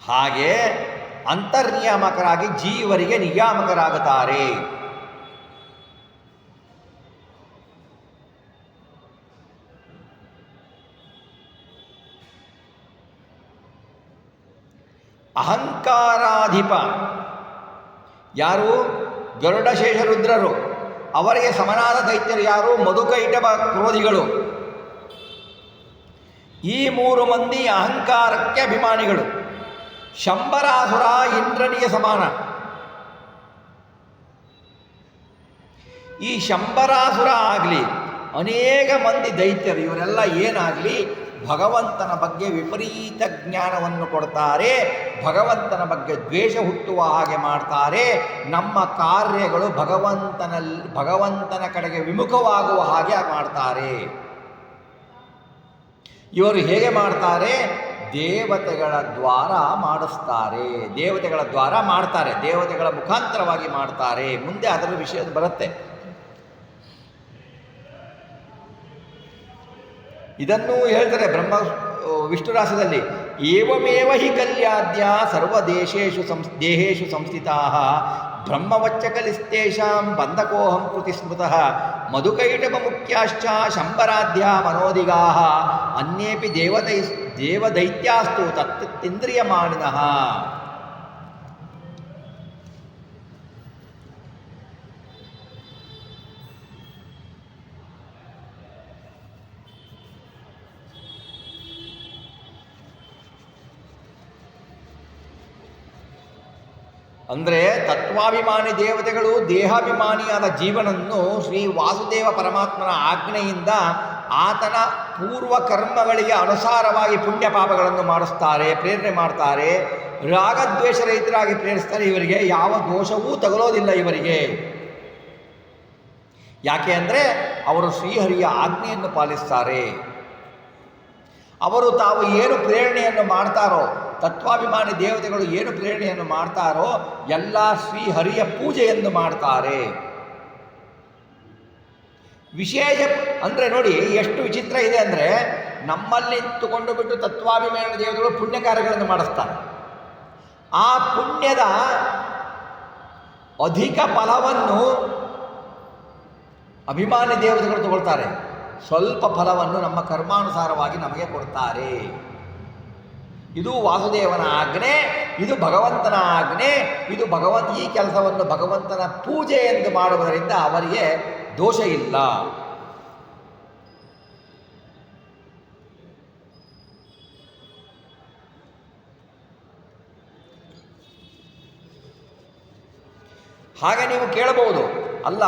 ಹಾಗೆ ಅಂತರ್ನಿಯಾಮಕರಾಗಿ ಜೀವರಿಗೆ ನಿಯಾಮಕರಾಗುತ್ತಾರೆ. ಅಹಂಕಾರಾಧಿಪ ಯಾರು? ಗರುಡಶೇಷ ರುದ್ರರು. ಅವರಿಗೆ ಸಮನಾದ ದೈತ್ಯರು ಯಾರು? ಮಧುಕೈಟಭ ಕ್ರೋಧಿಗಳು. ಈ 3 ಮಂದಿ ಅಹಂಕಾರಕ್ಕೆ ಅಭಿಮಾನಿಗಳು. ಶಂಬರಾಸುರ ಇಂದ್ರನಿಗೆ ಸಮಾನ. ಈ ಶಂಬರಾಸುರ ಆಗಲಿ, ಅನೇಕ ಮಂದಿ ದೈತ್ಯರು, ಇವರೆಲ್ಲ ಏನಾಗಲಿ ಭಗವಂತನ ಬಗ್ಗೆ ವಿಪರೀತ ಜ್ಞಾನವನ್ನು ಕೊಡ್ತಾರೆ, ಭಗವಂತನ ಬಗ್ಗೆ ದ್ವೇಷ ಹುಟ್ಟುವ ಹಾಗೆ ಮಾಡ್ತಾರೆ, ನಮ್ಮ ಕಾರ್ಯಗಳು ಭಗವಂತನ ಕಡೆಗೆ ವಿಮುಖವಾಗುವ ಹಾಗೆ ಮಾಡ್ತಾರೆ. ಇವರು ಹೇಗೆ ಮಾಡ್ತಾರೆ? ದೇವತೆಗಳ ದ್ವಾರ ಮಾಡಿಸ್ತಾರೆ, ದೇವತೆಗಳ ದ್ವಾರ ಮಾಡ್ತಾರೆ, ದೇವತೆಗಳ ಮುಖಾಂತರವಾಗಿ ಮಾಡ್ತಾರೆ. ಮುಂದೆ ಅದರ ವಿಷಯ ಬರುತ್ತೆ. ಇದನ್ನು ಹೇಳ್ತಾರೆ ಬ್ರಹ್ಮ ವಿಷ್ಣುರಾಸದಲ್ಲಿ, ಏವಮೇವ ಹಿ ಕಲ್ಯಾದ್ಯ ಸರ್ವದೇಶೇಷು ದೇಹೇಶು ಸಂಸ್ಥಿತಾಃ ಬ್ರಹ್ಮವಚ್ಚಕಲಿಸ್ತೇಷಾಂ ಬಂಧಕೋಹಂ ಕೃತಿ ಸ್ಮೃತಃ ಮಧುಕೈಟಭ ಮುಖ್ಯಾಶ್ಚ ಶಂಬರಾಧ್ಯ ಮನೋದಿಗಾಃ ಅನ್ಯೇಪಿ ದೇವದೈತ್ಯಾಸ್ತು ತತ್ತಿಂದ್ರಿಯಮಾನಿನಃ. ಅಂದರೆ ತತ್ವಾಭಿಮಾನಿ ದೇವತೆಗಳು ದೇಹಾಭಿಮಾನಿಯಾದ ಜೀವನನ್ನು ಶ್ರೀ ವಾಸುದೇವ ಪರಮಾತ್ಮನ ಆಜ್ಞೆಯಿಂದ ಆತನ ಪೂರ್ವ ಕರ್ಮಗಳಿಗೆ ಅನುಸಾರವಾಗಿ ಪುಣ್ಯ ಪಾಪಗಳನ್ನು ಮಾಡಿಸ್ತಾರೆ, ಪ್ರೇರಣೆ ಮಾಡ್ತಾರೆ, ರಾಗದ್ವೇಷ ರಹಿತರಾಗಿ ಪ್ರೇರಿಸ್ತಾರೆ. ಇವರಿಗೆ ಯಾವ ದೋಷವೂ ತಗಲೋದಿಲ್ಲ ಇವರಿಗೆ. ಯಾಕೆ ಅಂದರೆ ಅವರು ಶ್ರೀಹರಿಯ ಆಜ್ಞೆಯನ್ನು ಪಾಲಿಸ್ತಾರೆ. ಅವರು ತಾವು ಏನು ಪ್ರೇರಣೆಯನ್ನು ಮಾಡ್ತಾರೋ, ತತ್ವಾಭಿಮಾನಿ ದೇವತೆಗಳು ಏನು ಪ್ರೇರಣೆಯನ್ನು ಮಾಡ್ತಾರೋ ಎಲ್ಲ ಶ್ರೀಹರಿಯ ಪೂಜೆಯನ್ನು ಮಾಡ್ತಾರೆ. ವಿಶೇಷ ಅಂದರೆ ನೋಡಿ ಎಷ್ಟು ವಿಚಿತ್ರ ಇದೆ ಅಂದರೆ, ನಮ್ಮಲ್ಲಿ ನಿಂತುಕೊಂಡು ಬಿಟ್ಟು ತತ್ವಾಭಿಮಾನಿ ದೇವತೆಗಳು ಪುಣ್ಯ ಕಾರ್ಯಗಳನ್ನು ಮಾಡಿಸ್ತಾರೆ. ಆ ಪುಣ್ಯದ ಅಧಿಕ ಫಲವನ್ನು ಅಭಿಮಾನಿ ದೇವತೆಗಳು ತಗೊಳ್ತಾರೆ, ಸ್ವಲ್ಪ ಫಲವನ್ನು ನಮ್ಮ ಕರ್ಮಾನುಸಾರವಾಗಿ ನಮಗೆ ಕೊಡ್ತಾರೆ. ಇದು ವಾಸುದೇವನ ಆಜ್ಞೆ, ಇದು ಭಗವಂತನ ಆಜ್ಞೆ, ಇದು ಈ ಕೆಲಸವನ್ನು ಭಗವಂತನ ಪೂಜೆ ಎಂದು ಮಾಡುವುದರಿಂದ ಅವರಿಗೆ ದೋಷ ಇಲ್ಲ. ಹಾಗೆ ನೀವು ಕೇಳಬಹುದು, ಅಲ್ಲ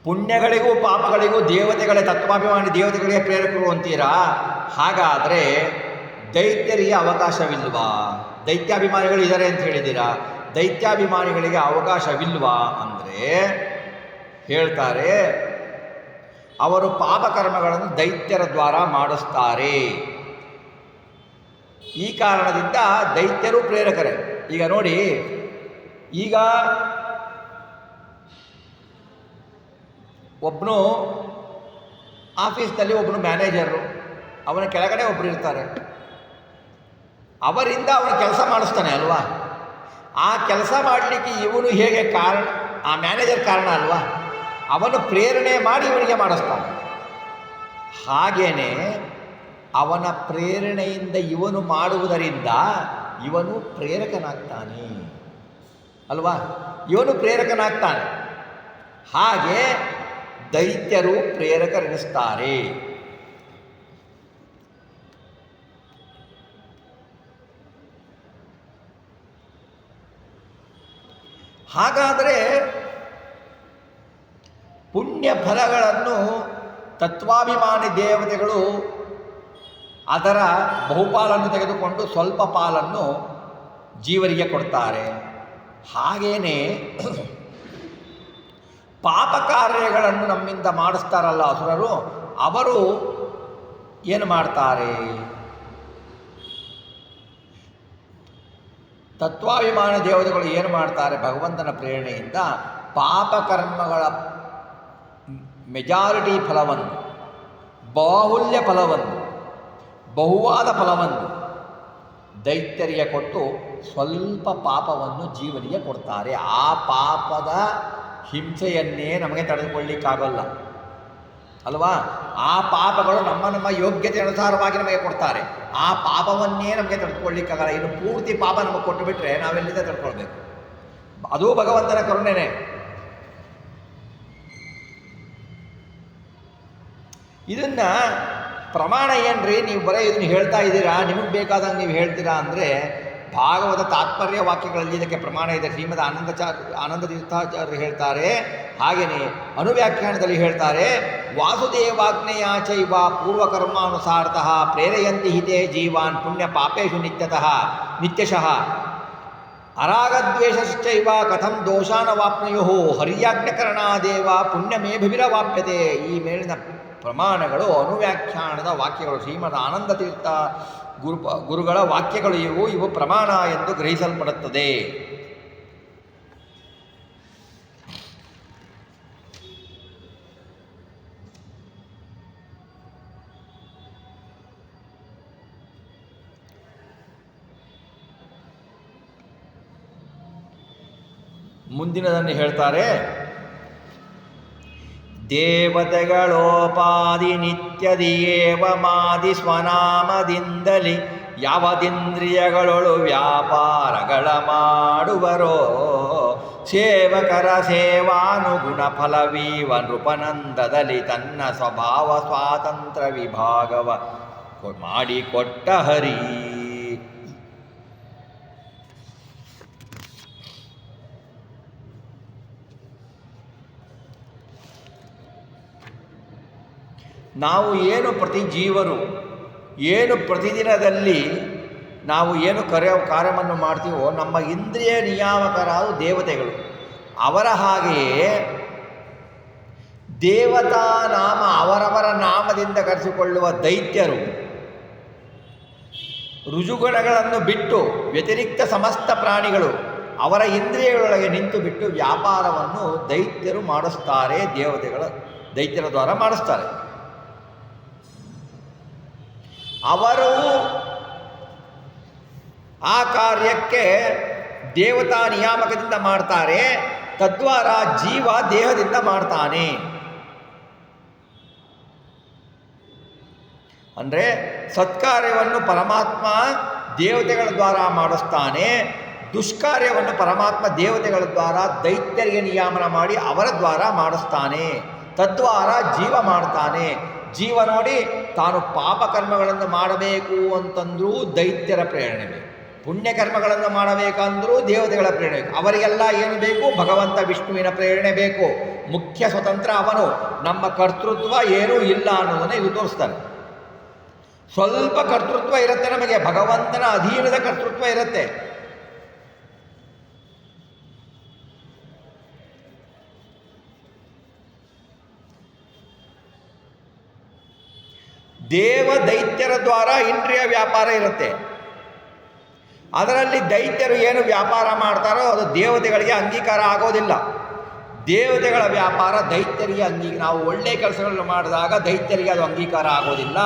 ಪುಣ್ಯಗಳಿಗೂ ಪಾಪಗಳಿಗೂ ದೇವತೆಗಳೇ ತತ್ವಾಭಿಮಾನಿ ದೇವತೆಗಳಿಗೆ ಪ್ರೇರಕರು ಅಂತೀರಾ? ಹಾಗಾದರೆ ದೈತ್ಯರಿಗೆ ಅವಕಾಶವಿಲ್ವಾ? ದೈತ್ಯಾಭಿಮಾನಿಗಳು ಇದ್ದಾರೆ ಅಂತ ಹೇಳಿದ್ದೀರಾ, ದೈತ್ಯಾಭಿಮಾನಿಗಳಿಗೆ ಅವಕಾಶವಿಲ್ವಾ ಅಂದರೆ ಹೇಳ್ತಾರೆ, ಅವರು ಪಾಪಕರ್ಮಗಳನ್ನು ದೈತ್ಯರ ದ್ವಾರ ಮಾಡಿಸ್ತಾರೆ. ಈ ಕಾರಣದಿಂದ ದೈತ್ಯರು ಪ್ರೇರಕರೇ. ಈಗ ನೋಡಿ, ಈಗ ಒಬ್ಬನು ಆಫೀಸ್ನಲ್ಲಿ ಒಬ್ಬನು ಮ್ಯಾನೇಜರು, ಅವನ ಕೆಳಗಡೆ ಒಬ್ಬರು ಇರ್ತಾರೆ, ಅವರಿಂದ ಅವನು ಕೆಲಸ ಮಾಡಿಸ್ತಾನೆ ಅಲ್ವಾ? ಆ ಕೆಲಸ ಮಾಡಲಿಕ್ಕೆ ಇವನು ಹೇಗೆ ಕಾರಣ? ಆ ಮ್ಯಾನೇಜರ್ ಕಾರಣ ಅಲ್ವಾ? ಅವನು ಪ್ರೇರಣೆ ಮಾಡಿ ಇವನಿಗೆ ಮಾಡಿಸ್ತಾನೆ. ಹಾಗೇನೆ ಅವನ ಪ್ರೇರಣೆಯಿಂದ ಇವನು ಮಾಡುವುದರಿಂದ ಇವನು ಪ್ರೇರಕನಾಗ್ತಾನೆ ಅಲ್ವಾ? ಇವನು ಪ್ರೇರಕನಾಗ್ತಾನೆ. ಹಾಗೆ ದೈತ್ಯರು ಪ್ರೇರಕರೆನಿಸ್ತಾರೆ. ಹಾಗಾದರೆ ಪುಣ್ಯ ಫಲಗಳನ್ನು ತತ್ವಾಭಿಮಾನಿ ದೇವತೆಗಳು ಅದರ ಬಹುಪಾಲನ್ನು ತೆಗೆದುಕೊಂಡು ಸ್ವಲ್ಪ ಪಾಲನ್ನು ಜೀವರಿಗೆ ಕೊಡ್ತಾರೆ. ಹಾಗೇನೇ ಪಾಪ ಕಾರ್ಯಗಳನ್ನು ನಮ್ಮಿಂದ ಮಾಡಿಸ್ತಾರಲ್ಲ ಅಸುರರು, ಅವರು ಏನು ಮಾಡ್ತಾರೆ? ತತ್ವಾಭಿಮಾನ ದೇವತೆಗಳು ಏನು ಮಾಡ್ತಾರೆ? ಭಗವಂತನ ಪ್ರೇರಣೆಯಿಂದ ಪಾಪಕರ್ಮಗಳ ಮೆಜಾರಿಟಿ ಫಲವನ್ನು, ಬಾಹುಲ್ಯ ಫಲವನ್ನು, ಬಹುವಾದ ಫಲವನ್ನು ದೈತ್ಯರಿಗೆ ಕೊಟ್ಟು ಸ್ವಲ್ಪ ಪಾಪವನ್ನು ಜೀವನಿಗೆ ಕೊಡ್ತಾರೆ. ಆ ಪಾಪದ ಹಿಂಸೆಯನ್ನೇ ನಮಗೆ ತಡೆದುಕೊಳ್ಳಿಕ್ಕಾಗಲ್ಲ ಅಲ್ವಾ? ಆ ಪಾಪಗಳು ನಮ್ಮ ಯೋಗ್ಯತೆ ಅನುಸಾರವಾಗಿ ನಮಗೆ ಕೊಡ್ತಾರೆ. ಆ ಪಾಪವನ್ನೇ ನಮಗೆ ತಡೆದುಕೊಳ್ಳಿಕ್ಕಾಗಲ್ಲ. ಇನ್ನು ಪೂರ್ತಿ ಪಾಪ ನಮಗೆ ಕೊಟ್ಟು ಬಿಟ್ಟರೆ ನಾವೆಲ್ಲಿಂದ ತಡ್ಕೊಳ್ಬೇಕು? ಅದು ಭಗವಂತನ ಕರುಣೆನೇ. ಇದನ್ನು ಪ್ರಮಾಣ ಏನ್ರಿ? ನೀವು ಬರೀ ಇದನ್ನು ಹೇಳ್ತಾ ಇದ್ದೀರಾ, ನಿಮಗೆ ಬೇಕಾದಂಗೆ ನೀವು ಹೇಳ್ತೀರಾ ಅಂದರೆ ಭಾಗವತ ತಾತ್ಪರ್ಯ ವಾಕ್ಯಗಳಲ್ಲಿ ಇದಕ್ಕೆ ಪ್ರಮಾಣ ಇದೆ. ಶ್ರೀಮದ್ ಆನಂದ ತೀರ್ಥಾಚಾರ್ಯರು ಹೇಳ್ತಾರೆ. ಹಾಗೆಯೇ ಅನುವ್ಯಾಖ್ಯಾನದಲ್ಲಿ ಹೇಳ್ತಾರೆ, ವಾಸುದೇವಾಗ್ನೇಯಾಚೈವ ಪೂರ್ವಕರ್ಮಾನುಸಾರತಃ ಪ್ರೇರಯಂತಿ ಹಿತೇ ಜೀವಾನ್ ಪುಣ್ಯ ಪಾಪೇಶು ನಿತ್ಯಶಃ ಅರಾಗದ್ವೇಷಶ್ಚೈವ ಕಥಂ ದೋಷಾನವಾಪ್ನಯೋ ಹರ್ಯಾಜ್ಞಕರಣಾದೇವ ಪುಣ್ಯಮೇಭಿರವಾಪ್ಯತೆ. ಈ ಮೇಲಿನ ಪ್ರಮಾಣಗಳು ಅನುವ್ಯಾಖ್ಯಾನದ ವಾಕ್ಯಗಳು, ಶ್ರೀಮದ್ ಆನಂದ ತೀರ್ಥ ಗುರುಗಳ ವಾಕ್ಯಗಳು ಇವು ಪ್ರಮಾಣ ಎಂದು ಗ್ರಹಿಸಲ್ಪಡುತ್ತದೆ. ಮುಂದಿನದನ್ನು ಹೇಳ್ತಾರೆ, ದೇವತೆಗಳೋಪಾದಿ ನಿತ್ಯದಿಯೇವ ಮಾದಿ ಸ್ವನಾಮದಿಂದಲಿ ಯಾವದಿಂದ್ರಿಯಗಳೊಳು ವ್ಯಾಪಾರಗಳ ಮಾಡುವರೋ ಸೇವಕರ ಸೇವಾನುಗುಣ ಫಲವೀವ ನೃಪನಂದದಲ್ಲಿ ತನ್ನ ಸ್ವಭಾವ ಸ್ವಾತಂತ್ರ್ಯ ವಿಭಾಗವ ಮಾಡಿಕೊಟ್ಟ ಹರಿ. ನಾವು ಏನು ಪ್ರತಿ ಜೀವರು ಏನು ಪ್ರತಿದಿನದಲ್ಲಿ ನಾವು ಏನು ಕಾರ್ಯವನ್ನು ಮಾಡ್ತೀವೋ, ನಮ್ಮ ಇಂದ್ರಿಯ ನಿಯಾಮಕರಾದ ದೇವತೆಗಳು, ಅವರ ಹಾಗೆಯೇ ದೇವತಾ ನಾಮ ಅವರವರ ನಾಮದಿಂದ ಕರೆಸಿಕೊಳ್ಳುವ ದೈತ್ಯರು ರುಜುಗುಣಗಳನ್ನು ಬಿಟ್ಟು ವ್ಯತಿರಿಕ್ತ ಸಮಸ್ತ ಪ್ರಾಣಿಗಳು ಅವರ ಇಂದ್ರಿಯಗಳೊಳಗೆ ನಿಂತು ಬಿಟ್ಟು ವ್ಯಾಪಾರವನ್ನು ದೈತ್ಯರು ಮಾಡಿಸ್ತಾರೆ. ದೈತ್ಯರ ದ್ವಾರ ಮಾಡಿಸ್ತಾರೆ. ಅವರು ಆ ಕಾರ್ಯಕ್ಕೆ ದೇವತಾ ನಿಯಾಮಕದಿಂದ ಮಾಡ್ತಾರೆ. ತದ್ವಾರ ಜೀವ ದೇಹದಿಂದ ಮಾಡ್ತಾನೆ. ಅಂದರೆ ಸತ್ಕಾರ್ಯವನ್ನು ಪರಮಾತ್ಮ ದೇವತೆಗಳ ದ್ವಾರ ಮಾಡಿಸ್ತಾನೆ, ದುಷ್ಕಾರ್ಯವನ್ನು ಪರಮಾತ್ಮ ದೇವತೆಗಳ ದ್ವಾರ ದೈತ್ಯರಿಗೆ ನಿಯಾಮನ ಮಾಡಿ ಅವರ ದ್ವಾರ ಮಾಡಿಸ್ತಾನೆ. ತದ್ವಾರ ಜೀವ ಮಾಡ್ತಾನೆ. ಜೀವ ನೋಡಿ ತಾನು ಪಾಪಕರ್ಮಗಳನ್ನು ಮಾಡಬೇಕು ಅಂತಂದ್ರೂ ದೈತ್ಯರ ಪ್ರೇರಣೆ ಬೇಕು, ಪುಣ್ಯಕರ್ಮಗಳನ್ನು ಮಾಡಬೇಕಂದ್ರೂ ದೇವತೆಗಳ ಪ್ರೇರಣೆ ಬೇಕು. ಅವರಿಗೆಲ್ಲ ಏನು ಬೇಕು? ಭಗವಂತ ವಿಷ್ಣುವಿನ ಪ್ರೇರಣೆ ಬೇಕು. ಮುಖ್ಯ ಸ್ವತಂತ್ರ ಅವನು. ನಮ್ಮ ಕರ್ತೃತ್ವ ಏನೂ ಇಲ್ಲ ಅನ್ನೋದನ್ನು ಇದು ತೋರಿಸ್ತಾರೆ. ಸ್ವಲ್ಪ ಕರ್ತೃತ್ವ ಇರುತ್ತೆ ನಮಗೆ, ಭಗವಂತನ ಅಧೀನದ ಕರ್ತೃತ್ವ ಇರುತ್ತೆ. ದೈತ್ಯರ ದ್ವಾರ ಇಂದ್ರಿಯ ವ್ಯಾಪಾರ ಇರುತ್ತೆ. ಅದರಲ್ಲಿ ದೈತ್ಯರು ಏನು ವ್ಯಾಪಾರ ಮಾಡ್ತಾರೋ ಅದು ದೇವತೆಗಳಿಗೆ ಅಂಗೀಕಾರ ಆಗೋದಿಲ್ಲ. ದೇವತೆಗಳ ವ್ಯಾಪಾರ ದೈತ್ಯರಿಗೆ ನಾವು ಒಳ್ಳೆಯ ಕೆಲಸಗಳನ್ನು ಮಾಡಿದಾಗ ದೈತ್ಯರಿಗೆ ಅದು ಅಂಗೀಕಾರ ಆಗೋದಿಲ್ಲ.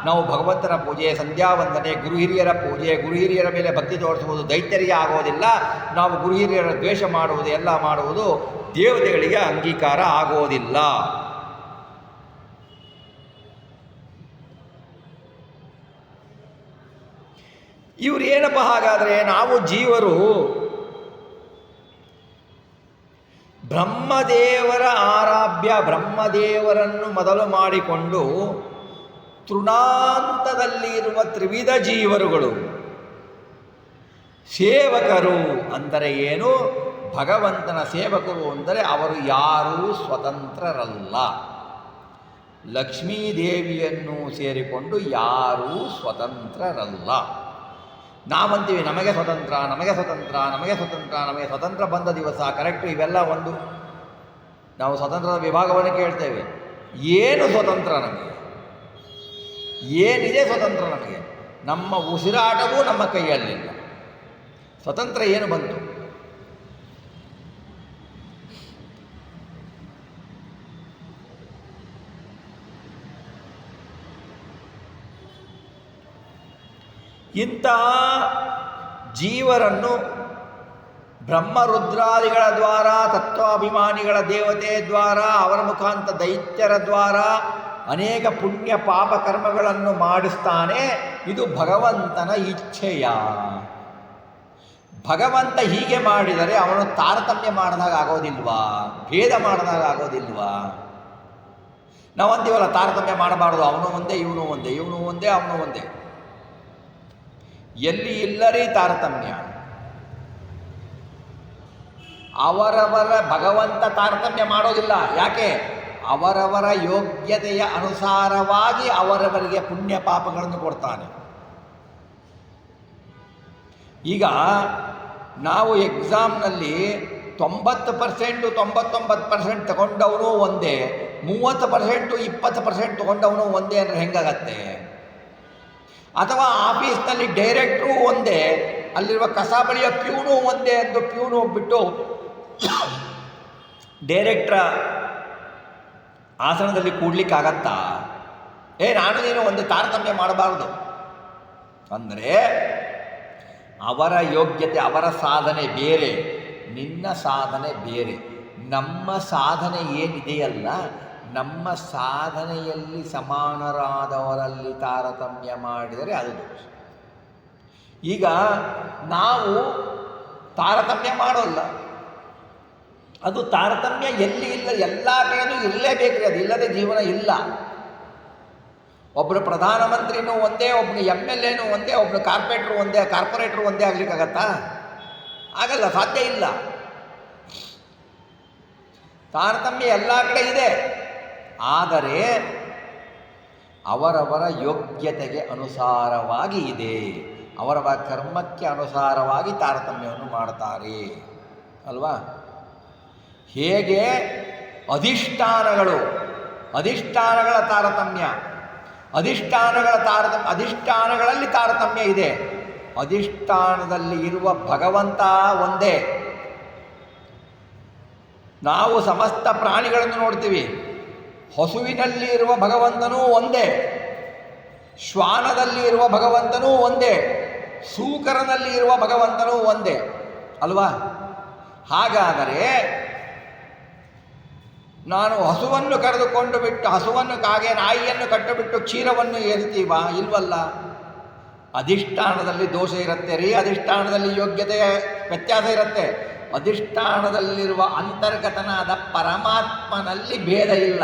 ನಾವು ಭಗವಂತನ ಪೂಜೆ, ಸಂಧ್ಯಾ ವಂದನೆ, ಗುರು ಹಿರಿಯರ ಪೂಜೆ, ಗುರು ಹಿರಿಯರ ಮೇಲೆ ಭಕ್ತಿ ತೋರಿಸುವುದು ದೈತ್ಯರಿಗೆ ಆಗೋದಿಲ್ಲ. ನಾವು ಗುರು ಹಿರಿಯರ ದ್ವೇಷ ಮಾಡುವುದು ಎಲ್ಲ ಮಾಡುವುದು ದೇವತೆಗಳಿಗೆ ಅಂಗೀಕಾರ ಆಗೋದಿಲ್ಲ. ಇವರು ಏನಪ್ಪ ಹಾಗಾದರೆ? ನಾವು ಜೀವರು ಬ್ರಹ್ಮದೇವರ ಆರಾಧ್ಯ, ಬ್ರಹ್ಮದೇವರನ್ನು ಮೊದಲು ಮಾಡಿಕೊಂಡು ತೃಣಾಂತದಲ್ಲಿ ಇರುವ ತ್ರಿವಿಧ ಜೀವರುಗಳು ಸೇವಕರು. ಅಂದರೆ ಏನು? ಭಗವಂತನ ಸೇವಕರು ಅಂದರೆ ಅವರು ಯಾರೂ ಸ್ವತಂತ್ರರಲ್ಲ. ಲಕ್ಷ್ಮೀದೇವಿಯನ್ನು ಸೇರಿಕೊಂಡು ಯಾರೂ ಸ್ವತಂತ್ರರಲ್ಲ. ನಾವಂತೀವಿ ನಮಗೆ ಸ್ವತಂತ್ರ, ನಮಗೆ ಸ್ವತಂತ್ರ, ನಮಗೆ ಸ್ವತಂತ್ರ, ನಮಗೆ ಸ್ವತಂತ್ರ ಬಂದ ದಿವಸ ಕರೆಕ್ಟು. ಇವೆಲ್ಲ ಒಂದು ನಾವು ಸ್ವತಂತ್ರದ ವಿಭಾಗವನ್ನು ಕೇಳ್ತೇವೆ. ಏನು ಸ್ವತಂತ್ರ ನಮಗೆ? ಏನಿದೆ ಸ್ವತಂತ್ರ ನಮಗೆ? ನಮ್ಮ ಉಸಿರಾಟವೂ ನಮ್ಮ ಕೈಯಲ್ಲಿಲ್ಲ. ಸ್ವತಂತ್ರ ಏನು ಬಂತು? ಇಂತಹ ಜೀವರನ್ನು ಬ್ರಹ್ಮರುದ್ರಾದಿಗಳ ದ್ವಾರ, ತತ್ವಾಭಿಮಾನಿಗಳ ದೇವತೆ ದ್ವಾರ, ಅವರ ಮುಖಾಂತರ ದೈತ್ಯರ ದ್ವಾರ ಅನೇಕ ಪುಣ್ಯ ಪಾಪ ಕರ್ಮಗಳನ್ನು ಮಾಡಿಸ್ತಾನೆ. ಇದು ಭಗವಂತನ ಇಚ್ಛೆಯ. ಭಗವಂತ ಹೀಗೆ ಮಾಡಿದರೆ ಅವನು ತಾರತಮ್ಯ ಮಾಡಿದಾಗ ಆಗೋದಿಲ್ವಾ? ಭೇದ ಮಾಡಿದಾಗ ಆಗೋದಿಲ್ವಾ? ನಾವಂತೀವಲ್ಲ ತಾರತಮ್ಯ ಮಾಡಬಾರ್ದು, ಅವನು ಒಂದೇ ಇವನು ಒಂದೇ, ಇವನು ಒಂದೇ ಅವನು ಒಂದೇ. ಎಲ್ಲಿ ಇಲ್ಲರಿ ತಾರತಮ್ಯ? ಅವರವರ ಭಗವಂತ ತಾರತಮ್ಯ ಮಾಡೋದಿಲ್ಲ. ಯಾಕೆ? ಅವರವರ ಯೋಗ್ಯತೆಯ ಅನುಸಾರವಾಗಿ ಅವರವರಿಗೆ ಪುಣ್ಯ ಪಾಪಗಳನ್ನು ಕೊಡ್ತಾನೆ. ಈಗ ನಾವು ಎಕ್ಸಾಮ್ನಲ್ಲಿ 90% 99% ತಗೊಂಡವನು ಒಂದೇ, 30% 20% ತಗೊಂಡವನು ಒಂದೇ ಅಂದರೆ ಹೆಂಗಾಗತ್ತೆ? ಅಥವಾ ಆಫೀಸ್ನಲ್ಲಿ ಡೈರೆಕ್ಟ್ರು ಒಂದೇ, ಅಲ್ಲಿರುವ ಕಸ ಬಳಿಯ ಪ್ಯೂನು ಒಂದೇ ಎಂದು ಪ್ಯೂನು ಬಿಟ್ಟು ಡೈರೆಕ್ಟ್ರ ಆಸನದಲ್ಲಿ ಕೂಡ್ಲಿಕ್ಕಾಗತ್ತಾ? ನಾನು ನೀನು ಒಂದೇ ತಾರತಮ್ಯ ಮಾಡಬಾರ್ದು. ಅಂದರೆ ಅವರ ಯೋಗ್ಯತೆ, ಅವರ ಸಾಧನೆ ಬೇರೆ, ನಿನ್ನ ಸಾಧನೆ ಬೇರೆ. ನಮ್ಮ ಸಾಧನೆ ಏನಿದೆಯಲ್ಲ, ನಮ್ಮ ಸಾಧನೆಯಲ್ಲಿ ಸಮಾನರಾದವರಲ್ಲಿ ತಾರತಮ್ಯ ಮಾಡಿದರೆ ಅದು ದೋಷ. ಈಗ ನಾವು ತಾರತಮ್ಯ ಮಾಡೋಲ್ಲ. ಅದು ತಾರತಮ್ಯ ಎಲ್ಲಿ ಇಲ್ಲ, ಎಲ್ಲ ಕಡೆಯೂ ಇರಲೇಬೇಕು. ಅದು ಇಲ್ಲದೆ ಜೀವನ ಇಲ್ಲ. ಒಬ್ಬರು ಪ್ರಧಾನಮಂತ್ರಿನೂ ಒಂದೇ, ಒಬ್ಬನು MLA ಒಂದೇ, ಒಬ್ಬನು ಕಾರ್ಪೊರೇಟ್ರು ಒಂದೇ ಆಗ್ಲಿಕ್ಕಾಗತ್ತಾ? ಆಗಲ್ಲ, ಸಾಧ್ಯ ಇಲ್ಲ. ತಾರತಮ್ಯ ಎಲ್ಲ ಕಡೆ ಇದೆ. ಆದರೆ ಅವರವರ ಯೋಗ್ಯತೆಗೆ ಅನುಸಾರವಾಗಿ ಇದೆ. ಅವರವರ ಕರ್ಮಕ್ಕೆ ಅನುಸಾರವಾಗಿ ತಾರತಮ್ಯವನ್ನು ಮಾಡ್ತಾರೆ ಅಲ್ವಾ? ಹೇಗೆ ಅಧಿಷ್ಠಾನಗಳ ತಾರತಮ್ಯ, ಅಧಿಷ್ಠಾನಗಳಲ್ಲಿ ತಾರತಮ್ಯ ಇದೆ. ಅಧಿಷ್ಠಾನದಲ್ಲಿ ಇರುವ ಭಗವಂತ ಒಂದೇ. ನಾವು ಸಮಸ್ತ ಪ್ರಾಣಿಗಳನ್ನು ನೋಡ್ತೀವಿ. ಹಸುವಿನಲ್ಲಿ ಇರುವ ಭಗವಂತನೂ ಒಂದೇ, ಶ್ವಾನದಲ್ಲಿ ಇರುವ ಭಗವಂತನೂ ಒಂದೇ, ಸೂಕರನಲ್ಲಿ ಇರುವ ಭಗವಂತನೂ ಒಂದೇ ಅಲ್ವಾ? ಹಾಗಾದರೆ ನಾನು ಹಸುವನ್ನು ಕರೆದುಕೊಂಡು ಬಿಟ್ಟು, ಹಸುವನ್ನು ಕಾಗೆ ನಾಯಿಯನ್ನು ಕಟ್ಟುಬಿಟ್ಟು ಕ್ಷೀರವನ್ನು ಏರಿಸ್ತೀವಾ? ಇಲ್ವಲ್ಲ. ಅಧಿಷ್ಠಾನದಲ್ಲಿ ದೋಷ ಇರುತ್ತೆ ರೀ. ಅಧಿಷ್ಠಾನದಲ್ಲಿ ಯೋಗ್ಯತೆಯ ವ್ಯತ್ಯಾಸ ಇರುತ್ತೆ. ಅಧಿಷ್ಠಾನದಲ್ಲಿರುವ ಅಂತರ್ಗತನಾದ ಪರಮಾತ್ಮನಲ್ಲಿ ಭೇದ ಇಲ್ಲ.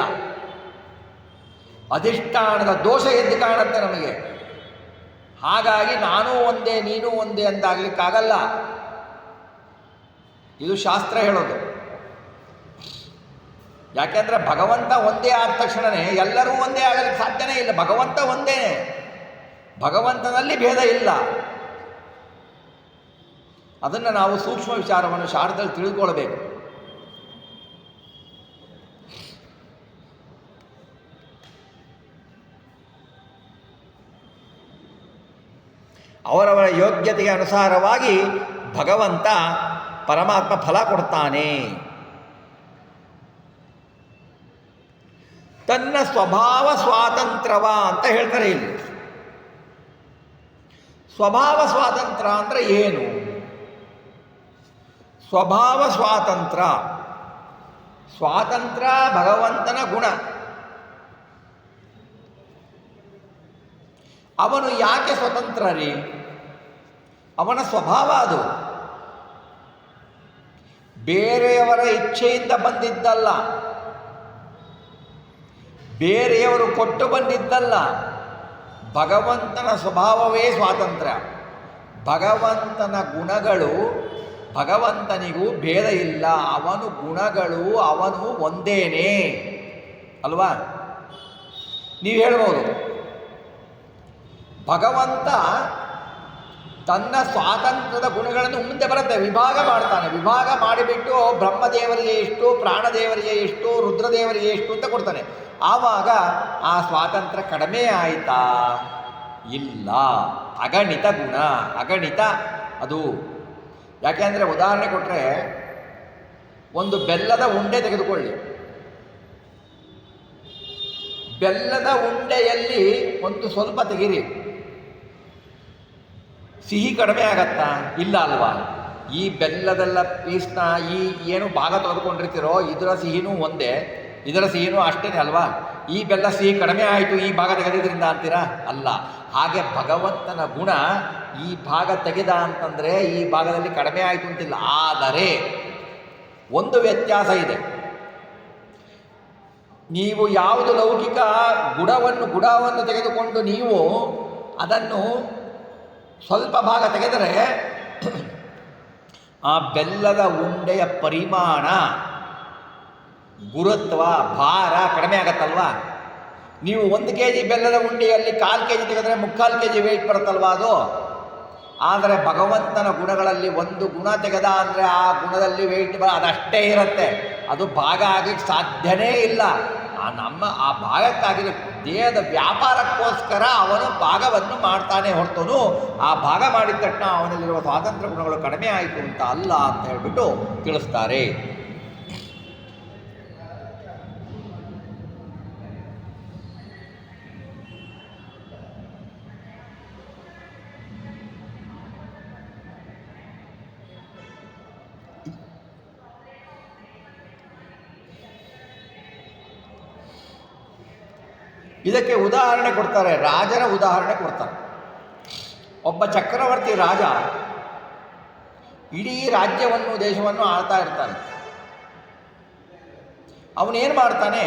ಅಧಿಷ್ಠಾನದ ದೋಷ ಎದ್ದು ಕಾಣುತ್ತೆ ನಮಗೆ. ಹಾಗಾಗಿ ನಾನೂ ಒಂದೇ ನೀನೂ ಒಂದೇ ಅಂದಾಗಲಿಕ್ಕಾಗಲ್ಲ. ಇದು ಶಾಸ್ತ್ರ ಹೇಳೋದು. ಯಾಕೆಂದರೆ ಭಗವಂತ ಒಂದೇ ಆದ ತಕ್ಷಣವೇ ಎಲ್ಲರೂ ಒಂದೇ ಆಗಲಿಕ್ಕೆ ಸಾಧ್ಯನೇ ಇಲ್ಲ. ಭಗವಂತ ಒಂದೇ, ಭಗವಂತನಲ್ಲಿ ಭೇದ ಇಲ್ಲ. ಅದನ್ನು ನಾವು ಸೂಕ್ಷ್ಮ ವಿಚಾರವನ್ನು ಶಾಸ್ತ್ರದಲ್ಲಿ ತಿಳಿದುಕೊಳ್ಬೇಕು. ಅವರವರ ಯೋಗ್ಯತೆಗೆ ಅನುಸಾರವಾಗಿ ಭಗವಂತ ಪರಮಾತ್ಮ ಫಲ ಕೊಡ್ತಾನೆ. ತನ್ನ ಸ್ವಭಾವ ಸ್ವಾತಂತ್ರ್ಯವ ಅಂತ ಹೇಳ್ತಾರೆ ಇಲ್ಲಿ. ಸ್ವಭಾವ ಸ್ವಾತಂತ್ರ್ಯ ಅಂದರೆ ಏನು? ಸ್ವಭಾವ ಸ್ವಾತಂತ್ರ್ಯ, ಸ್ವಾತಂತ್ರ್ಯ ಭಗವಂತನ ಗುಣ. ಅವನು ಯಾಕೆ ಸ್ವತಂತ್ರ ರೀ? ಅವನ ಸ್ವಭಾವ ಅದು. ಬೇರೆಯವರ ಇಚ್ಛೆಯಿಂದ ಬಂದಿದ್ದಲ್ಲ, ಬೇರೆಯವರು ಕೊಟ್ಟು ಬಂದಿದ್ದಲ್ಲ. ಭಗವಂತನ ಸ್ವಭಾವವೇ ಸ್ವಾತಂತ್ರ್ಯ. ಭಗವಂತನ ಗುಣಗಳು, ಭಗವಂತನಿಗೂ ಭೇದ ಇಲ್ಲ. ಅವನು ಗುಣಗಳು ಅವನು ಒಂದೇನೇ ಅಲ್ವಾ? ನೀವು ಹೇಳ್ಬೋದು ಭಗವಂತ ತನ್ನ ಸ್ವಾತಂತ್ರ್ಯದ ಗುಣಗಳನ್ನು ಮುಂದೆ ಬರುತ್ತೆ, ವಿಭಾಗ ಮಾಡ್ತಾನೆ. ವಿಭಾಗ ಮಾಡಿಬಿಟ್ಟು ಬ್ರಹ್ಮದೇವರಿಗೆ ಎಷ್ಟು, ಪ್ರಾಣದೇವರಿಗೆ ಎಷ್ಟು, ರುದ್ರದೇವರಿಗೆ ಎಷ್ಟು ಅಂತ ಕೊಡ್ತಾನೆ. ಆವಾಗ ಆ ಸ್ವಾತಂತ್ರ್ಯ ಕಡಿಮೆ ಆಯಿತಾ? ಇಲ್ಲ. ಅಗಣಿತ ಗುಣ, ಅಗಣಿತ ಅದು. ಯಾಕೆಂದರೆ ಉದಾಹರಣೆ ಕೊಟ್ಟರೆ, ಒಂದು ಬೆಲ್ಲದ ಉಂಡೆ ತೆಗೆದುಕೊಳ್ಳಿ. ಬೆಲ್ಲದ ಉಂಡೆಯಲ್ಲಿ ಒಂದು ಸ್ವಲ್ಪ ತೆಗಿರಿ, ಸಿಹಿ ಕಡಿಮೆ ಆಗತ್ತಾ? ಇಲ್ಲ ಅಲ್ವಾ? ಈ ಬೆಲ್ಲದೆಲ್ಲ ಪೀಸ್ನ ಈ ಏನು ಭಾಗ ತೆಗೆದುಕೊಂಡಿರ್ತೀರೋ ಇದರ ಸಿಹಿನೂ ಒಂದೇ, ಇದರ ಸಿಹಿನೂ ಅಷ್ಟೇ ಅಲ್ವಾ? ಈ ಬೆಲ್ಲ ಸಿಹಿ ಕಡಿಮೆ ಆಯಿತು ಈ ಭಾಗ ತೆಗೆದಿದ್ದರಿಂದ ಅಂತೀರಾ? ಅಲ್ಲ. ಹಾಗೆ ಭಗವಂತನ ಗುಣ ಈ ಭಾಗ ತೆಗೆದ ಅಂತಂದರೆ ಈ ಭಾಗದಲ್ಲಿ ಕಡಿಮೆ ಆಯಿತು ಅಂತಿಲ್ಲ. ಆದರೆ ಒಂದು ವ್ಯತ್ಯಾಸ ಇದೆ. ನೀವು ಯಾವುದು ಲೌಕಿಕ ಗುಣವನ್ನು ತೆಗೆದುಕೊಂಡು ನೀವು ಅದನ್ನು ಸ್ವಲ್ಪ ಭಾಗ ತೆಗೆದರೆ ಆ ಬೆಲ್ಲದ ಉಂಡೆಯ ಪರಿಮಾಣ, ಗುರುತ್ವ, ಭಾರ ಕಡಿಮೆ ಆಗತ್ತಲ್ವಾ? ನೀವು 1 kg ಬೆಲ್ಲದ ಉಂಡೆಯಲ್ಲಿ 1/4 kg ತೆಗೆದರೆ 3/4 kg ವೆಯ್ಟ್ ಬರುತ್ತಲ್ವಾ ಅದು? ಆದರೆ ಭಗವಂತನ ಗುಣಗಳಲ್ಲಿ ಒಂದು ಗುಣ ತೆಗೆದ ಅಂದರೆ ಆ ಗುಣದಲ್ಲಿ ವೆಯ್ಟ್ ಅದಷ್ಟೇ ಇರುತ್ತೆ, ಅದು ಭಾಗ ಆಗಲಿಕ್ಕೆ ಸಾಧ್ಯನೇ ಇಲ್ಲ. ಆ ಭಾಗಕ್ಕಾಗಿ ದೇಹದ ವ್ಯಾಪಾರಕ್ಕೋಸ್ಕರ ಅವನು ಭಾಗವನ್ನು ಮಾಡ್ತಾನೆ ಹೊರತನು ಆ ಭಾಗ ಮಾಡಿದ ತಕ್ಷಣ ಅವನಲ್ಲಿರುವ ಸ್ವಾತಂತ್ರ್ಯ ಗುಣಗಳು ಕಡಿಮೆ ಆಯಿತು ಅಂತ ಅಲ್ಲ ಅಂತ ಹೇಳಿಬಿಟ್ಟು ತಿಳಿಸ್ತಾರೆ. ಇದಕ್ಕೆ ಉದಾಹರಣೆ ಕೊಡ್ತಾರೆ, ರಾಜನ ಉದಾಹರಣೆ ಕೊಡ್ತಾರೆ. ಒಬ್ಬ ಚಕ್ರವರ್ತಿ ರಾಜ ಇಡೀ ರಾಜ್ಯವನ್ನು ದೇಶವನ್ನು ಆಳ್ತಾ ಇರ್ತಾನೆ. ಅವನೇನು ಮಾಡ್ತಾನೆ,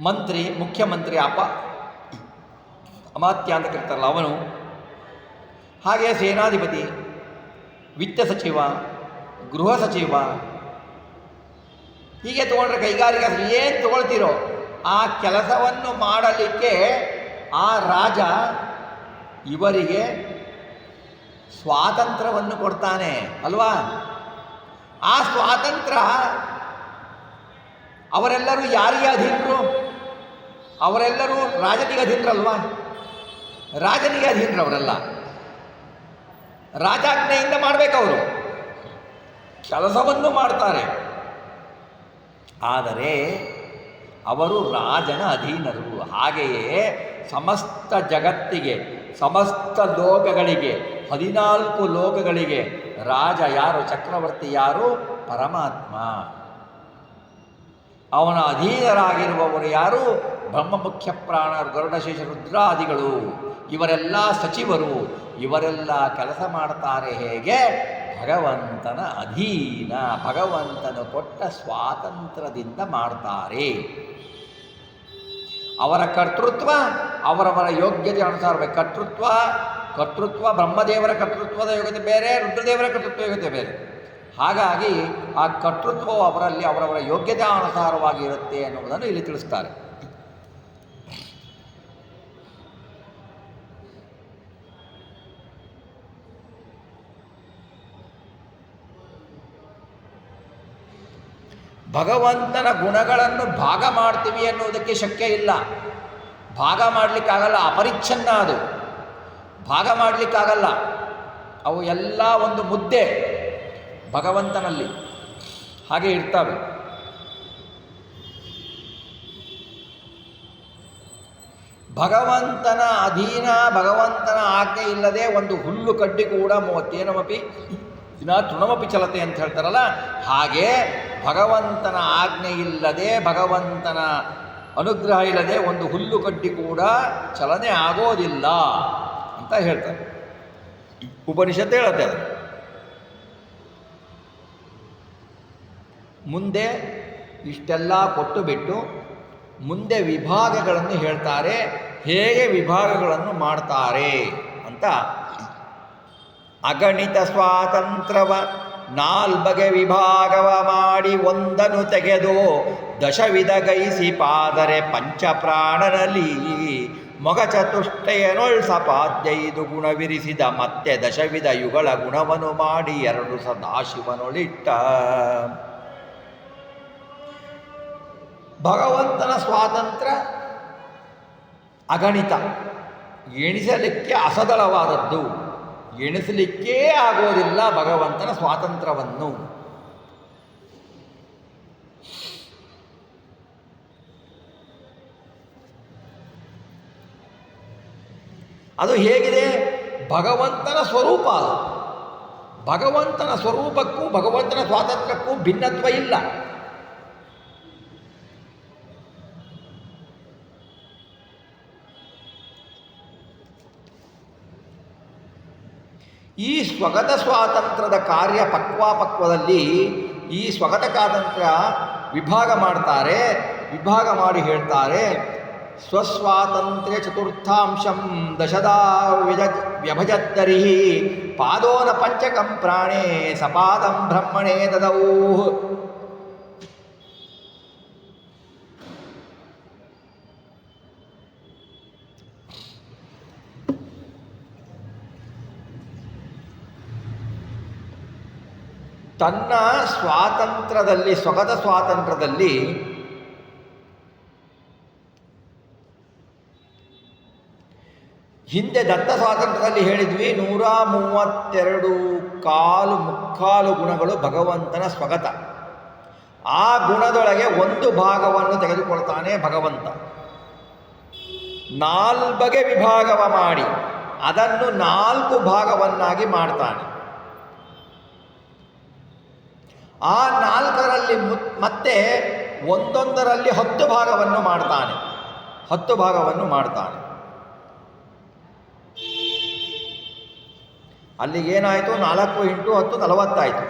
ಮಂತ್ರಿ, ಮುಖ್ಯಮಂತ್ರಿ, ಅಮಾತ್ಯ ಅಂತ ಕರೀತಾರಲ್ಲ ಅವನು, ಹಾಗೆ ಸೇನಾಧಿಪತಿ, ವಿತ್ತ ಸಚಿವ, ಗೃಹ ಸಚಿವ, ಹೀಗೆ ತೊಗೊಂಡ್ರೆ ಕೈಗಾರಿಕಾ ಏನು ತೊಗೊಳ್ತೀರೋ ಆ ಕೆಲಸವನ್ನು ಮಾಡಲಿಕ್ಕೆ ಆ ರಾಜ ಇವರಿಗೆ ಸ್ವಾತಂತ್ರ್ಯವನ್ನು ಕೊಡ್ತಾನೆ ಅಲ್ವಾ? ಆ ಸ್ವಾತಂತ್ರ್ಯ ಅವರೆಲ್ಲರೂ ಯಾರಿಗೆ ಅಧೀನರು? ಅವರೆಲ್ಲರೂ ರಾಜನಿಗೆ ಅಧೀನರಲ್ವಾ? ರಾಜನಿಗೆ ಅಧೀನರು ಅವರೆಲ್ಲ. ರಾಜಾಜ್ಞೆಯಿಂದ ಮಾಡಬೇಕವರು, ಕೆಲಸವನ್ನು ಮಾಡ್ತಾರೆ. ಆದರೆ ಅವರು ರಾಜನ ಅಧೀನರು. ಹಾಗೆಯೇ ಸಮಸ್ತ ಜಗತ್ತಿಗೆ, ಸಮಸ್ತ ಲೋಕಗಳಿಗೆ, 14 ಲೋಕಗಳಿಗೆ ರಾಜ ಯಾರು? ಚಕ್ರವರ್ತಿ ಯಾರು? ಪರಮಾತ್ಮ. ಅವನ ಅಧೀನರಾಗಿರುವವರು ಯಾರು? ಬ್ರಹ್ಮ, ಮುಖ್ಯ ಪ್ರಾಣ, ಗರುಡಶೇಷ, ರುದ್ರಾದಿಗಳು. ಇವರೆಲ್ಲ ಸಚಿವರು. ಇವರೆಲ್ಲ ಕೆಲಸ ಮಾಡ್ತಾರೆ ಹೇಗೆ? ಭಗವಂತನ ಅಧೀನ, ಭಗವಂತನು ಕೊಟ್ಟ ಸ್ವಾತಂತ್ರ್ಯದಿಂದ ಮಾಡ್ತಾರೆ. ಅವರ ಕರ್ತೃತ್ವ ಅವರವರ ಯೋಗ್ಯತೆ ಅನುಸಾರ. ಕರ್ತೃತ್ವ ಬ್ರಹ್ಮದೇವರ ಕರ್ತೃತ್ವದ ಯೋಗ್ಯತೆ ಬೇರೆ, ರುದ್ರದೇವರ ಕರ್ತೃತ್ವ ಯೋಗ್ಯತೆ ಬೇರೆ. ಹಾಗಾಗಿ ಆ ಕರ್ತೃತ್ವವು ಅವರಲ್ಲಿ ಅವರವರ ಯೋಗ್ಯತೆ ಅನುಸಾರವಾಗಿ ಇರುತ್ತೆ ಎನ್ನುವುದನ್ನು ಇಲ್ಲಿ ತಿಳಿಸ್ತಾರೆ. ಭಗವಂತನ ಗುಣಗಳನ್ನು ಭಾಗ ಮಾಡ್ತೀವಿ ಅನ್ನೋದಕ್ಕೆ ಶಕ್ಯ ಇಲ್ಲ. ಭಾಗ ಮಾಡಲಿಕ್ಕಾಗಲ್ಲ, ಅಪರಿಚ್ಛನ್ನ ಅದು. ಭಾಗ ಮಾಡಲಿಕ್ಕಾಗಲ್ಲ. ಅವು ಎಲ್ಲ ಒಂದು ಮುದ್ದೆ ಭಗವಂತನಲ್ಲಿ ಹಾಗೆ ಇರ್ತವೆ. ಭಗವಂತನ ಅಧೀನ, ಭಗವಂತನ ಆಜ್ಞೆ ಇಲ್ಲದೆ ಒಂದು ಹುಲ್ಲು ಕಡ್ಡಿ ಕೂಡ ಮೂವತ್ತೇನಮಪಿ ದಿನ ತೃಣಮಪಿ ಚಲತೆ ಅಂತ ಹೇಳ್ತಾರಲ್ಲ, ಹಾಗೆ ಭಗವಂತನ ಆಜ್ಞೆ ಇಲ್ಲದೆ, ಭಗವಂತನ ಅನುಗ್ರಹ ಇಲ್ಲದೆ ಒಂದು ಹುಲ್ಲು ಕಡ್ಡಿ ಕೂಡ ಚಲನೆ ಆಗೋದಿಲ್ಲ ಅಂತ ಹೇಳ್ತಾರೆ. ಉಪನಿಷತ್ತು ಹೇಳುತ್ತೆ ಅದು. ಮುಂದೆ ಇಷ್ಟೆಲ್ಲ ಕೊಟ್ಟು ಬಿಟ್ಟು ಮುಂದೆ ವಿಭಾಗಗಳನ್ನು ಹೇಳ್ತಾರೆ, ಹೇಗೆ ವಿಭಾಗಗಳನ್ನು ಮಾಡ್ತಾರೆ ಅಂತ. ಅಗಣಿತ ಸ್ವಾತಂತ್ರ್ಯವ 4 ಬಗೆ ವಿಭಾಗವ ಮಾಡಿ ಒಂದನ್ನು ತೆಗೆದು ದಶವಿಧಗೈಸಿ ಪಾದರೆ ಪಂಚಪ್ರಾಣನಲ್ಲಿ ಮೊಗ ಚತುಷ್ಟಯನೊಳ್ಸಪಾದ್ಯೈದು ಗುಣವಿರಿಸಿದ ಮತ್ತೆ ದಶವಿಧ ಯುಗಳ ಗುಣವನ್ನು ಮಾಡಿ ಎರಡು ಸದಾಶಿವನೊಳಿಟ್ಟ. ಭಗವಂತನ ಸ್ವಾತಂತ್ರ್ಯ ಅಗಣಿತ, ಎಣಿಸಲಿಕ್ಕೆ ಅಸದಳವಾದದ್ದು, ಎಣಿಸಲಿಕ್ಕೇ ಆಗೋದಿಲ್ಲ ಭಗವಂತನ ಸ್ವಾತಂತ್ರ್ಯವನ್ನು. ಅದು ಹೇಗಿದೆ? ಭಗವಂತನ ಸ್ವರೂಪ ಅದು. ಭಗವಂತನ ಸ್ವರೂಪಕ್ಕೂ ಭಗವಂತನ ಸ್ವಾತಂತ್ರ್ಯಕ್ಕೂ ಭಿನ್ನತ್ವ ಇಲ್ಲ. ಈ ಸ್ವಗತ ಸ್ವಾತಂತ್ರ್ಯದ ಕಾರ್ಯ ಪಕ್ವದಲ್ಲಿ ಈ ಸ್ವಗತ ಸ್ವಾತಂತ್ರ್ಯ ವಿಭಾಗ ಮಾಡ್ತಾರೆ. ವಿಭಾಗ ಮಾಡಿ ಹೇಳ್ತಾರೆ, ಸ್ವಸ್ವಾತಂತ್ರ್ಯ ಚತುರ್ಥಾಂಶಂ ದಶದಾ ವ್ಯಭಜತ್ತರಿ ಪಾದೋನ ಪಂಚಕಂ ಪ್ರಾಣೇ ಸಪಾದಂ ಬ್ರಹ್ಮಣೇ ದದೌ. ತನ್ನ ಸ್ವಾತಂತ್ರ್ಯದಲ್ಲಿ, ಸ್ವಗತ ಸ್ವಾತಂತ್ರ್ಯದಲ್ಲಿ ಹಿಂದೆ ದತ್ತ ಸ್ವಾತಂತ್ರ್ಯದಲ್ಲಿ ಹೇಳಿದ್ವಿ 132 ಮುಕ್ಕಾಲು ಗುಣಗಳು ಭಗವಂತನ ಸ್ವಗತ. ಆ ಗುಣದೊಳಗೆ ಒಂದು ಭಾಗವನ್ನು ತೆಗೆದುಕೊಳ್ತಾನೆ ಭಗವಂತ. 4 ವಿಭಾಗವ ಮಾಡಿ ಅದನ್ನು 4 ಭಾಗವನ್ನಾಗಿ ಮಾಡ್ತಾನೆ. ಆ 4ರಲ್ಲಿ ಮತ್ತೆ ಒಂದೊಂದರಲ್ಲಿ 10 ಭಾಗವನ್ನು ಮಾಡ್ತಾನೆ. 10 ಭಾಗವನ್ನು ಮಾಡ್ತಾನೆ. ಅಲ್ಲಿಗೇನಾಯಿತು? 4 × 10 40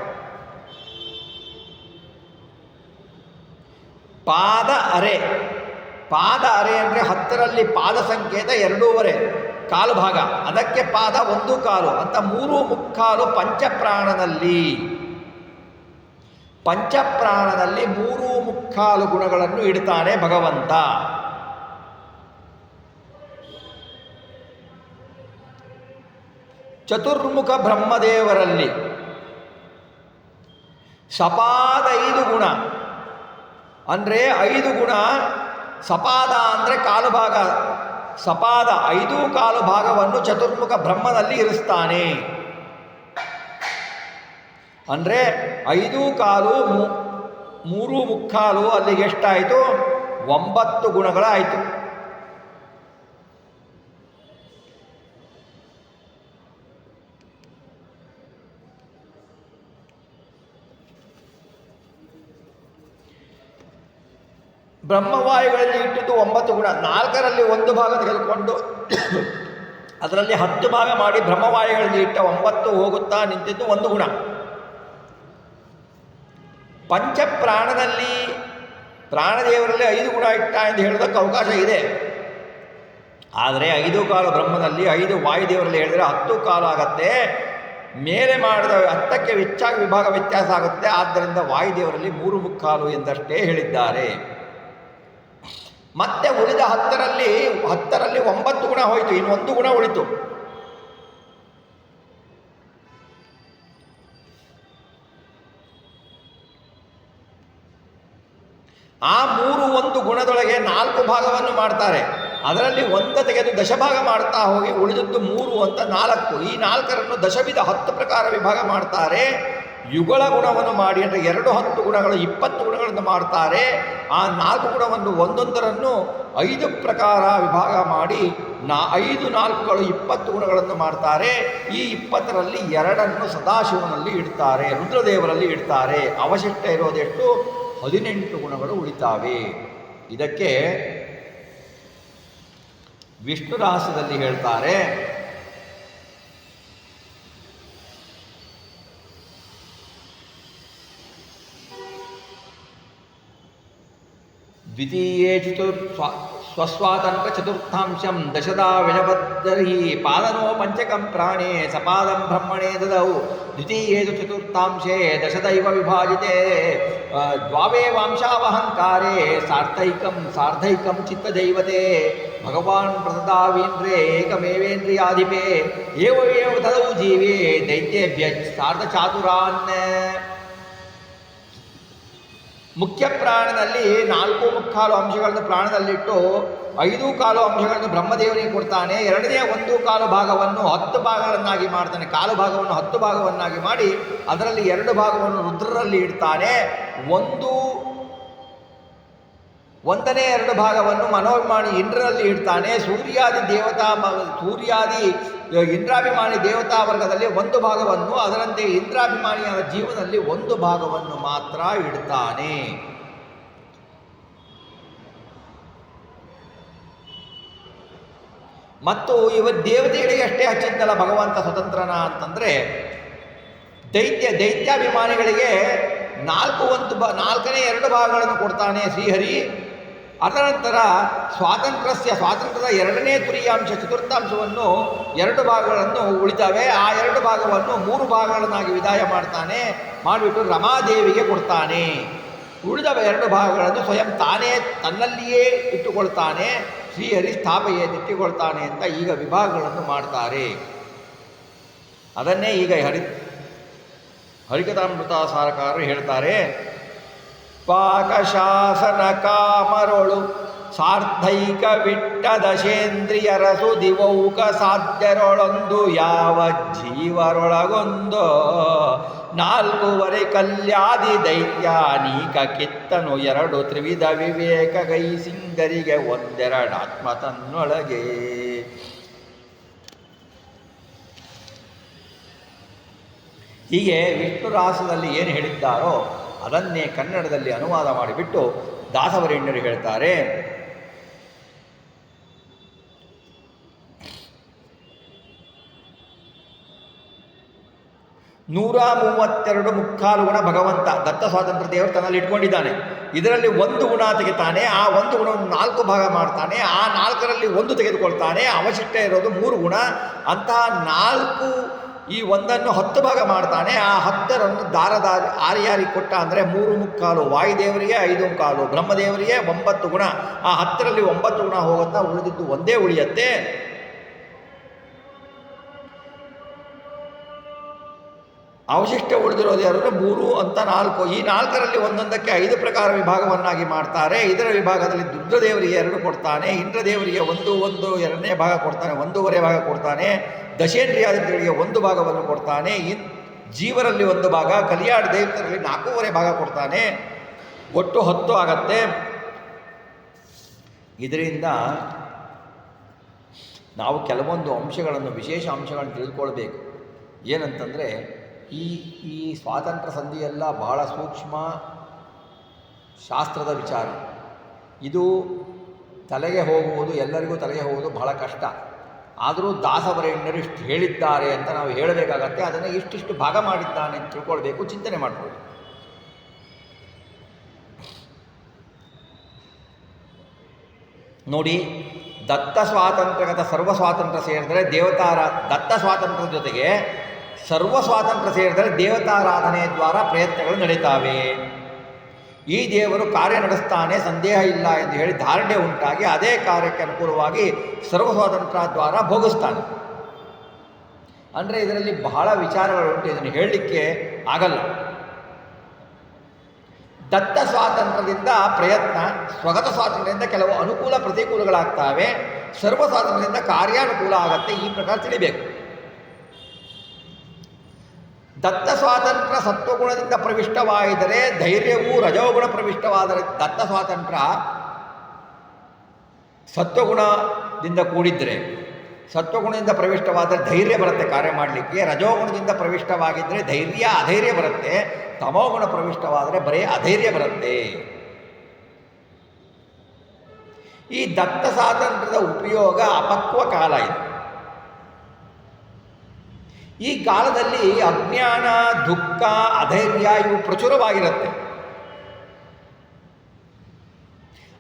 ಪಾದ ಅರೆ. ಪಾದ ಅರೆ ಅಂದರೆ 10ರಲ್ಲಿ ಪಾದ ಸಂಕೇತ 2.5 ಕಾಲು ಭಾಗ, ಅದಕ್ಕೆ ಪಾದ 1 ಕಾಲು ಅಂತ 3 ಮುಕ್ಕಾಲು ಪಂಚಪ್ರಾಣನಲ್ಲಿ. ಪಂಚಪ್ರಾಣದಲ್ಲಿ 3 ಮುಕ್ಕಾಲು ಗುಣಗಳನ್ನು ಇಡ್ತಾನೆ ಭಗವಂತ. ಚತುರ್ಮುಖ ಬ್ರಹ್ಮದೇವರಲ್ಲಿ ಸಪಾದ 5 ಗುಣ ಅಂದರೆ 5 ಗುಣ. ಸಪಾದ ಅಂದರೆ ಕಾಲು ಭಾಗ. ಸಪಾದ 5 ಕಾಲು ಭಾಗವನ್ನು ಚತುರ್ಮುಖ ಬ್ರಹ್ಮನಲ್ಲಿ ಇರಿಸ್ತಾನೆ. ಅಂದರೆ 5 ಕಾಲು 3 ಮುಕ್ಕಾಲು, ಅಲ್ಲಿಗೆ ಎಷ್ಟಾಯಿತು? 9 ಗುಣಗಳಾಯಿತು. ಬ್ರಹ್ಮವಾಯುಗಳಲ್ಲಿ ಇಟ್ಟಿದ್ದು 9 ಗುಣ. 4ರಲ್ಲಿ 1 ಭಾಗ ತೆಗೆದುಕೊಂಡು ಅದರಲ್ಲಿ 10 ಭಾಗ ಮಾಡಿ ಬ್ರಹ್ಮವಾಯುಗಳಲ್ಲಿ ಇಟ್ಟ 9 ಹೋಗುತ್ತಾ ನಿಂತಿದ್ದು 1 ಗುಣ. ಪಂಚಪ್ರಾಣದಲ್ಲಿ ಪ್ರಾಣದೇವರಲ್ಲಿ 5 ಗುಣ ಇಟ್ಟ ಎಂದು ಹೇಳೋದಕ್ಕೆ ಅವಕಾಶ ಇದೆ. ಆದರೆ 5 ಕಾಲು ಬ್ರಹ್ಮನಲ್ಲಿ, 5 ವಾಯುದೇವರಲ್ಲಿ ಹೇಳಿದರೆ 10 ಕಾಲು ಆಗತ್ತೆ. ಮೇಲೆ ಮಾಡಿದ 10ಕ್ಕೆ ಹೆಚ್ಚಾಗಿ ವಿಭಾಗ ವ್ಯತ್ಯಾಸ ಆಗುತ್ತೆ. ಆದ್ದರಿಂದ ವಾಯುದೇವರಲ್ಲಿ 3 ಮುಕ್ಕಾಲು ಎಂದಷ್ಟೇ ಹೇಳಿದ್ದಾರೆ. ಮತ್ತೆ ಉಳಿದ 10ರಲ್ಲಿ 9 ಗುಣ ಹೋಯಿತು, ಇನ್ನು 1 ಗುಣ ಉಳಿತು. ಆ 1 ಗುಣದೊಳಗೆ 4 ಭಾಗವನ್ನು ಮಾಡ್ತಾರೆ. ಅದರಲ್ಲಿ 1 ತೆಗೆದು ದಶಭಾಗ ಮಾಡ್ತಾ ಹೋಗಿ ಉಳಿದದ್ದು 3 ಅಂತ 4. ಈ 4ರನ್ನು ದಶವಿಧ 10 ಪ್ರಕಾರ ವಿಭಾಗ ಮಾಡ್ತಾರೆ. ಯುಗಳ ಗುಣವನ್ನು ಮಾಡಿ ಅಂದರೆ 2 10 ಗುಣಗಳು 20 ಗುಣಗಳನ್ನು ಮಾಡ್ತಾರೆ. ಆ 4 ಗುಣವನ್ನು ಒಂದೊಂದರನ್ನು 5 ಪ್ರಕಾರ ವಿಭಾಗ ಮಾಡಿ 5 4ಗಳು 20 ಗುಣಗಳನ್ನು ಮಾಡ್ತಾರೆ. ಈ 20ರಲ್ಲಿ 2ಅನ್ನು ಸದಾಶಿವನಲ್ಲಿ ಇಡ್ತಾರೆ, ರುದ್ರದೇವರಲ್ಲಿ ಇಡ್ತಾರೆ. ಅವಶಿಷ್ಟ ಇರೋದೆಷ್ಟು? 18 ಗುಣಗಳು ಉಳಿತಾವೆ. ಇದಕ್ಕೆ ವಿಷ್ಣು ರಹಸ್ಯದಲ್ಲಿ ಹೇಳ್ತಾರೆ, ದ್ವಿತೀಯೇ ಸ್ವಸ್ವಾತಂತ್ರ್ಯ ಚತುರ್ಥಾಂಶಂ ದಶದಾ ವಿಳಬದ್ಧರಿ ಪಾದನೋ ಪಂಚಕಂ ಪ್ರಾಣೇ ಸಪಾದಂ ಬ್ರಹ್ಮಣೇ ದದೌ ದ್ವಿತೀಯೇತು ಚತುರ್ಥಾಂಶೇ ದಶದೈವ ವಿಭಾಜಿತೆ ದ್ವಾವೇವಾಂಶಾವಹಂಕಾರೇ ಸಾರ್ಧೈಕಂ ಚಿತ್ತದೈವತೆ ಭಗವಾನ್ ಪ್ರಸದಾವೀಂದ್ರೇ ಏಕಮೇವೇಂದ್ರಿಯಾಧಿಪೇ ಏವ ತದೌ ಜೀವೇ ದೈತ್ಯೇಭ್ಯ ಸಾರ್ಧಚಾತುರಾನ್. ಮುಖ್ಯ ಪ್ರಾಣದಲ್ಲಿ 4.25 ಅಂಶಗಳನ್ನು ಪ್ರಾಣದಲ್ಲಿಟ್ಟು 5.25 ಅಂಶಗಳನ್ನು ಬ್ರಹ್ಮದೇವನಿಗೆ ಕೊಡ್ತಾನೆ. ಎರಡನೇ 1.25 ಭಾಗವನ್ನು 10 ಭಾಗಗಳನ್ನಾಗಿ ಮಾಡ್ತಾನೆ. 1/4 ಭಾಗವನ್ನು 10 ಭಾಗವನ್ನಾಗಿ ಮಾಡಿ ಅದರಲ್ಲಿ 2 ಭಾಗವನ್ನು ರುದ್ರರಲ್ಲಿ ಇಡ್ತಾನೆ. 1/2 ಭಾಗವನ್ನು ಮನೋಭಿಮಾನಿ ಇಂದ್ರನಲ್ಲಿ ಇಡ್ತಾನೆ. ಸೂರ್ಯಾದಿ ಇಂದ್ರಾಭಿಮಾನಿ ದೇವತಾ ವರ್ಗದಲ್ಲಿ 1 ಭಾಗವನ್ನು, ಅದರಂತೆ ಇಂದ್ರಾಭಿಮಾನಿಯಾದ ಜೀವನಲ್ಲಿ 1 ಭಾಗವನ್ನು ಮಾತ್ರ ಇಡ್ತಾನೆ. ಮತ್ತು ದೇವತೆಗಳಿಗೆ ಅಷ್ಟೇ ಹಚ್ಚಿದ್ದಲ್ಲ ಭಗವಂತ ಸ್ವತಂತ್ರನ ಅಂತಂದರೆ, ದೈತ್ಯಾಭಿಮಾನಿಗಳಿಗೆ 4ನೇ 2 ಭಾಗಗಳನ್ನು ಕೊಡ್ತಾನೆ ಶ್ರೀಹರಿ. ಅದನಂತರ ಸ್ವಾತಂತ್ರ್ಯದ 2ನೇ ತುರಿಯಾಂಶ ಚತುರ್ಥಾಂಶವನ್ನು 2 ಭಾಗಗಳನ್ನು ಉಳಿತವೆ. ಆ 2 ಭಾಗವನ್ನು 3 ಭಾಗಗಳನ್ನಾಗಿ ವಿದಾಯ ಮಾಡ್ತಾನೆ. ಮಾಡಿಬಿಟ್ಟು ರಮಾದೇವಿಗೆ ಕೊಡ್ತಾನೆ. ಉಳಿದ 2 ಭಾಗಗಳನ್ನು ಸ್ವಯಂ ತಾನೇ ತನ್ನಲ್ಲಿಯೇ ಇಟ್ಟುಕೊಳ್ತಾನೆ. ಶ್ರೀಹರಿ ಇಟ್ಟುಕೊಳ್ತಾನೆ ಅಂತ ಈಗ ವಿಭಾಗಗಳನ್ನು ಮಾಡ್ತಾರೆ. ಅದನ್ನೇ ಈಗ ಹರಿಕಥಾಮೃತ ಸಾರಕಾರರು ಹೇಳ್ತಾರೆ. ಪಾಕಶಾಸನ ಕಾಮರೊಳು ಸಾರ್ಧೈಕ ವಿಟ್ಟ ದಶೇಂದ್ರಿಯರಸು ದಿವೌಕ ಸಾಧ್ಯರೊಳೊಂದು ಯಾವ ಜೀವರೊಳಗೊಂದೋ 4 ಕಲ್ಯಾದಿ ದೈತ್ಯಾನೀಕ ಕಿತ್ತನು 2 ತ್ರಿವಿಧ ವಿವೇಕ ಗೈಸಿಂಗರಿಗೆ 1 ಆತ್ಮ ತನ್ನೊಳಗೆ. ಹೀಗೆ ವಿಷ್ಣು ರಾಸದಲ್ಲಿ ಏನು ಹೇಳಿದ್ದಾರೋ ಅದನ್ನೇ ಕನ್ನಡದಲ್ಲಿ ಅನುವಾದ ಮಾಡಿಬಿಟ್ಟು ದಾಸವರೇಣ್ಯರು ಹೇಳ್ತಾರೆ. 132 ಮುಕ್ಕಾಲು ಗುಣ ಭಗವಂತ ದತ್ತ ಸ್ವಾತಂತ್ರ್ಯ ದೇವರು ತನ್ನಲ್ಲಿ ಇಟ್ಕೊಂಡಿದ್ದಾನೆ. ಇದರಲ್ಲಿ 1 ಗುಣ ತೆಗಿತಾನೆ. ಆ 1 ಗುಣವನ್ನು 4 ಭಾಗ ಮಾಡ್ತಾನೆ. ಆ 4ರಲ್ಲಿ 1 ತೆಗೆದುಕೊಳ್ತಾನೆ. ಅವಶಿಷ್ಟ ಇರೋದು 3 ಗುಣ. ಅಂತಹ 4 ಈ 1ಅನ್ನು 10 ಭಾಗ ಮಾಡ್ತಾನೆ. ಆ 10ರನ್ನು ಆರ್ಯಾರಿಗೆ ಕೊಟ್ಟ ಅಂದರೆ 3 ಮುಕ್ಕಾಲು ವಾಯುದೇವರಿಗೆ, 5 ಮುಕ್ಕಾಲು ಬ್ರಹ್ಮದೇವರಿಗೆ, 9 ಗುಣ. ಆ 10ರಲ್ಲಿ 9 ಗುಣ ಹೋಗುತ್ತಾ ಉಳಿದಿದ್ದು ಒಂದೇ ಉಳಿಯತ್ತೆ. ಅವಶಿಷ್ಟ ಉಳಿದಿರೋದು ಯಾರು? 3 ಅಂತ 4. ಈ 4ರಲ್ಲಿ ಒಂದೊಂದಕ್ಕೆ 5 ಪ್ರಕಾರ ವಿಭಾಗವನ್ನಾಗಿ ಮಾಡ್ತಾರೆ. ಇದರ ವಿಭಾಗದಲ್ಲಿ ರುದ್ರದೇವರಿಗೆ 2 ಕೊಡ್ತಾನೆ. ಇಂದ್ರದೇವರಿಗೆ 1 2ನೇ ಭಾಗ ಕೊಡ್ತಾನೆ, 1.5 ಭಾಗ ಕೊಡ್ತಾನೆ. ದಶೇಂದ್ರಿಯಾದಿಗಳಿಗೆ 1 ಭಾಗವನ್ನು ಕೊಡ್ತಾನೆ. ಜೀವರಲ್ಲಿ 1 ಭಾಗ, ಕಲ್ಯಾಣ ದೇವತೆಗಳಲ್ಲಿ 4.5 ಭಾಗ ಕೊಡ್ತಾನೆ. ಒಟ್ಟು 10 ಆಗತ್ತೆ. ಇದರಿಂದ ನಾವು ಕೆಲವೊಂದು ಅಂಶಗಳನ್ನು, ವಿಶೇಷ ಅಂಶಗಳನ್ನು ತಿಳಿದುಕೊಳ್ಬೇಕು. ಏನಂತಂದರೆ ಈ ಸ್ವಾತಂತ್ರ್ಯ ಸಂಧಿಯೆಲ್ಲ ಬಹಳ ಸೂಕ್ಷ್ಮ ಶಾಸ್ತ್ರದ ವಿಚಾರ. ಇದು ತಲೆಗೆ ಹೋಗುವುದು, ಎಲ್ಲರಿಗೂ ತಲೆಗೆ ಹೋಗುವುದು ಬಹಳ ಕಷ್ಟ. ಆದರೂ ದಾಸವರೇಣ್ಯರು ಇಷ್ಟು ಹೇಳಿದ್ದಾರೆ ಅಂತ ನಾವು ಹೇಳಬೇಕಾಗತ್ತೆ. ಅದನ್ನು ಇಷ್ಟಿಷ್ಟು ಭಾಗ ಮಾಡಿದ್ದಾನೆ ಅಂತ ತಿಳ್ಕೊಳ್ಬೇಕು, ಚಿಂತನೆ ಮಾಡ್ಬೋದು. ನೋಡಿ, ದತ್ತ ಸ್ವಾತಂತ್ರ್ಯಗತ ಸರ್ವ ಸ್ವಾತಂತ್ರ್ಯ ಸೇರಿದರೆ ದತ್ತ ಸ್ವಾತಂತ್ರ್ಯದ ಜೊತೆಗೆ ಸರ್ವ ಸ್ವಾತಂತ್ರ್ಯ ಸೇರಿದರೆ ದೇವತಾರಾಧನೆಯ ದ್ವಾರ ಪ್ರಯತ್ನಗಳು ನಡೀತಾವೆ. ಈ ದೇವರು ಕಾರ್ಯ ನಡೆಸ್ತಾನೆ, ಸಂದೇಹ ಇಲ್ಲ ಎಂದು ಹೇಳಿ ಧಾರಣೆ ಉಂಟಾಗಿ ಅದೇ ಕಾರ್ಯಕ್ಕೆ ಅನುಕೂಲವಾಗಿ ಸರ್ವ ಸ್ವಾತಂತ್ರ್ಯ ದ್ವಾರ ಭೋಗಿಸ್ತಾನೆ. ಅಂದರೆ ಇದರಲ್ಲಿ ಬಹಳ ವಿಚಾರಗಳುಂಟು, ಇದನ್ನು ಹೇಳಲಿಕ್ಕೆ ಆಗಲ್ಲ. ದತ್ತ ಸ್ವಾತಂತ್ರ್ಯದಿಂದ ಪ್ರಯತ್ನ, ಸ್ವಗತ ಸ್ವಾತಂತ್ರ್ಯದಿಂದ ಕೆಲವು ಅನುಕೂಲ ಪ್ರತಿಕೂಲಗಳಾಗ್ತವೆ. ಸರ್ವ ಸ್ವಾತಂತ್ರ್ಯದಿಂದ ಕಾರ್ಯಾನುಕೂಲ ಆಗತ್ತೆ. ಈ ಪ್ರಕಾರ ತಿಳಿಬೇಕು. ದತ್ತ ಸ್ವಾತಂತ್ರ್ಯ ಸತ್ವಗುಣದಿಂದ ಪ್ರವಿಷ್ಟವಾದರೆ, ಧೈರ್ಯವು ರಜೋಗುಣ ಪ್ರವಿಷ್ಟವಾದರೆ, ದತ್ತ ಸ್ವಾತಂತ್ರ್ಯ ಸತ್ವಗುಣದಿಂದ ಕೂಡಿದ್ದರೆ, ಸತ್ವಗುಣದಿಂದ ಪ್ರವಿಷ್ಟವಾದರೆ ಧೈರ್ಯ ಬರುತ್ತೆ ಕಾರ್ಯ ಮಾಡಲಿಕ್ಕೆ. ರಜೋಗುಣದಿಂದ ಪ್ರವಿಷ್ಟವಾಗಿದ್ದರೆ ಅಧೈರ್ಯ ಬರುತ್ತೆ. ತಮೋಗುಣ ಪ್ರವಿಷ್ಟವಾದರೆ ಬರೀ ಅಧೈರ್ಯ ಬರುತ್ತೆ. ಈ ದತ್ತ ಸ್ವಾತಂತ್ರ್ಯದ ಉಪಯೋಗ ಅಪಕ್ವ ಕಾಲ ಇದೆ. ಈ ಕಾಲದಲ್ಲಿ ಅಜ್ಞಾನ, ದುಃಖ, ಅಧೈರ್ಯ ಇವು ಪ್ರಚುರವಾಗಿರುತ್ತೆ.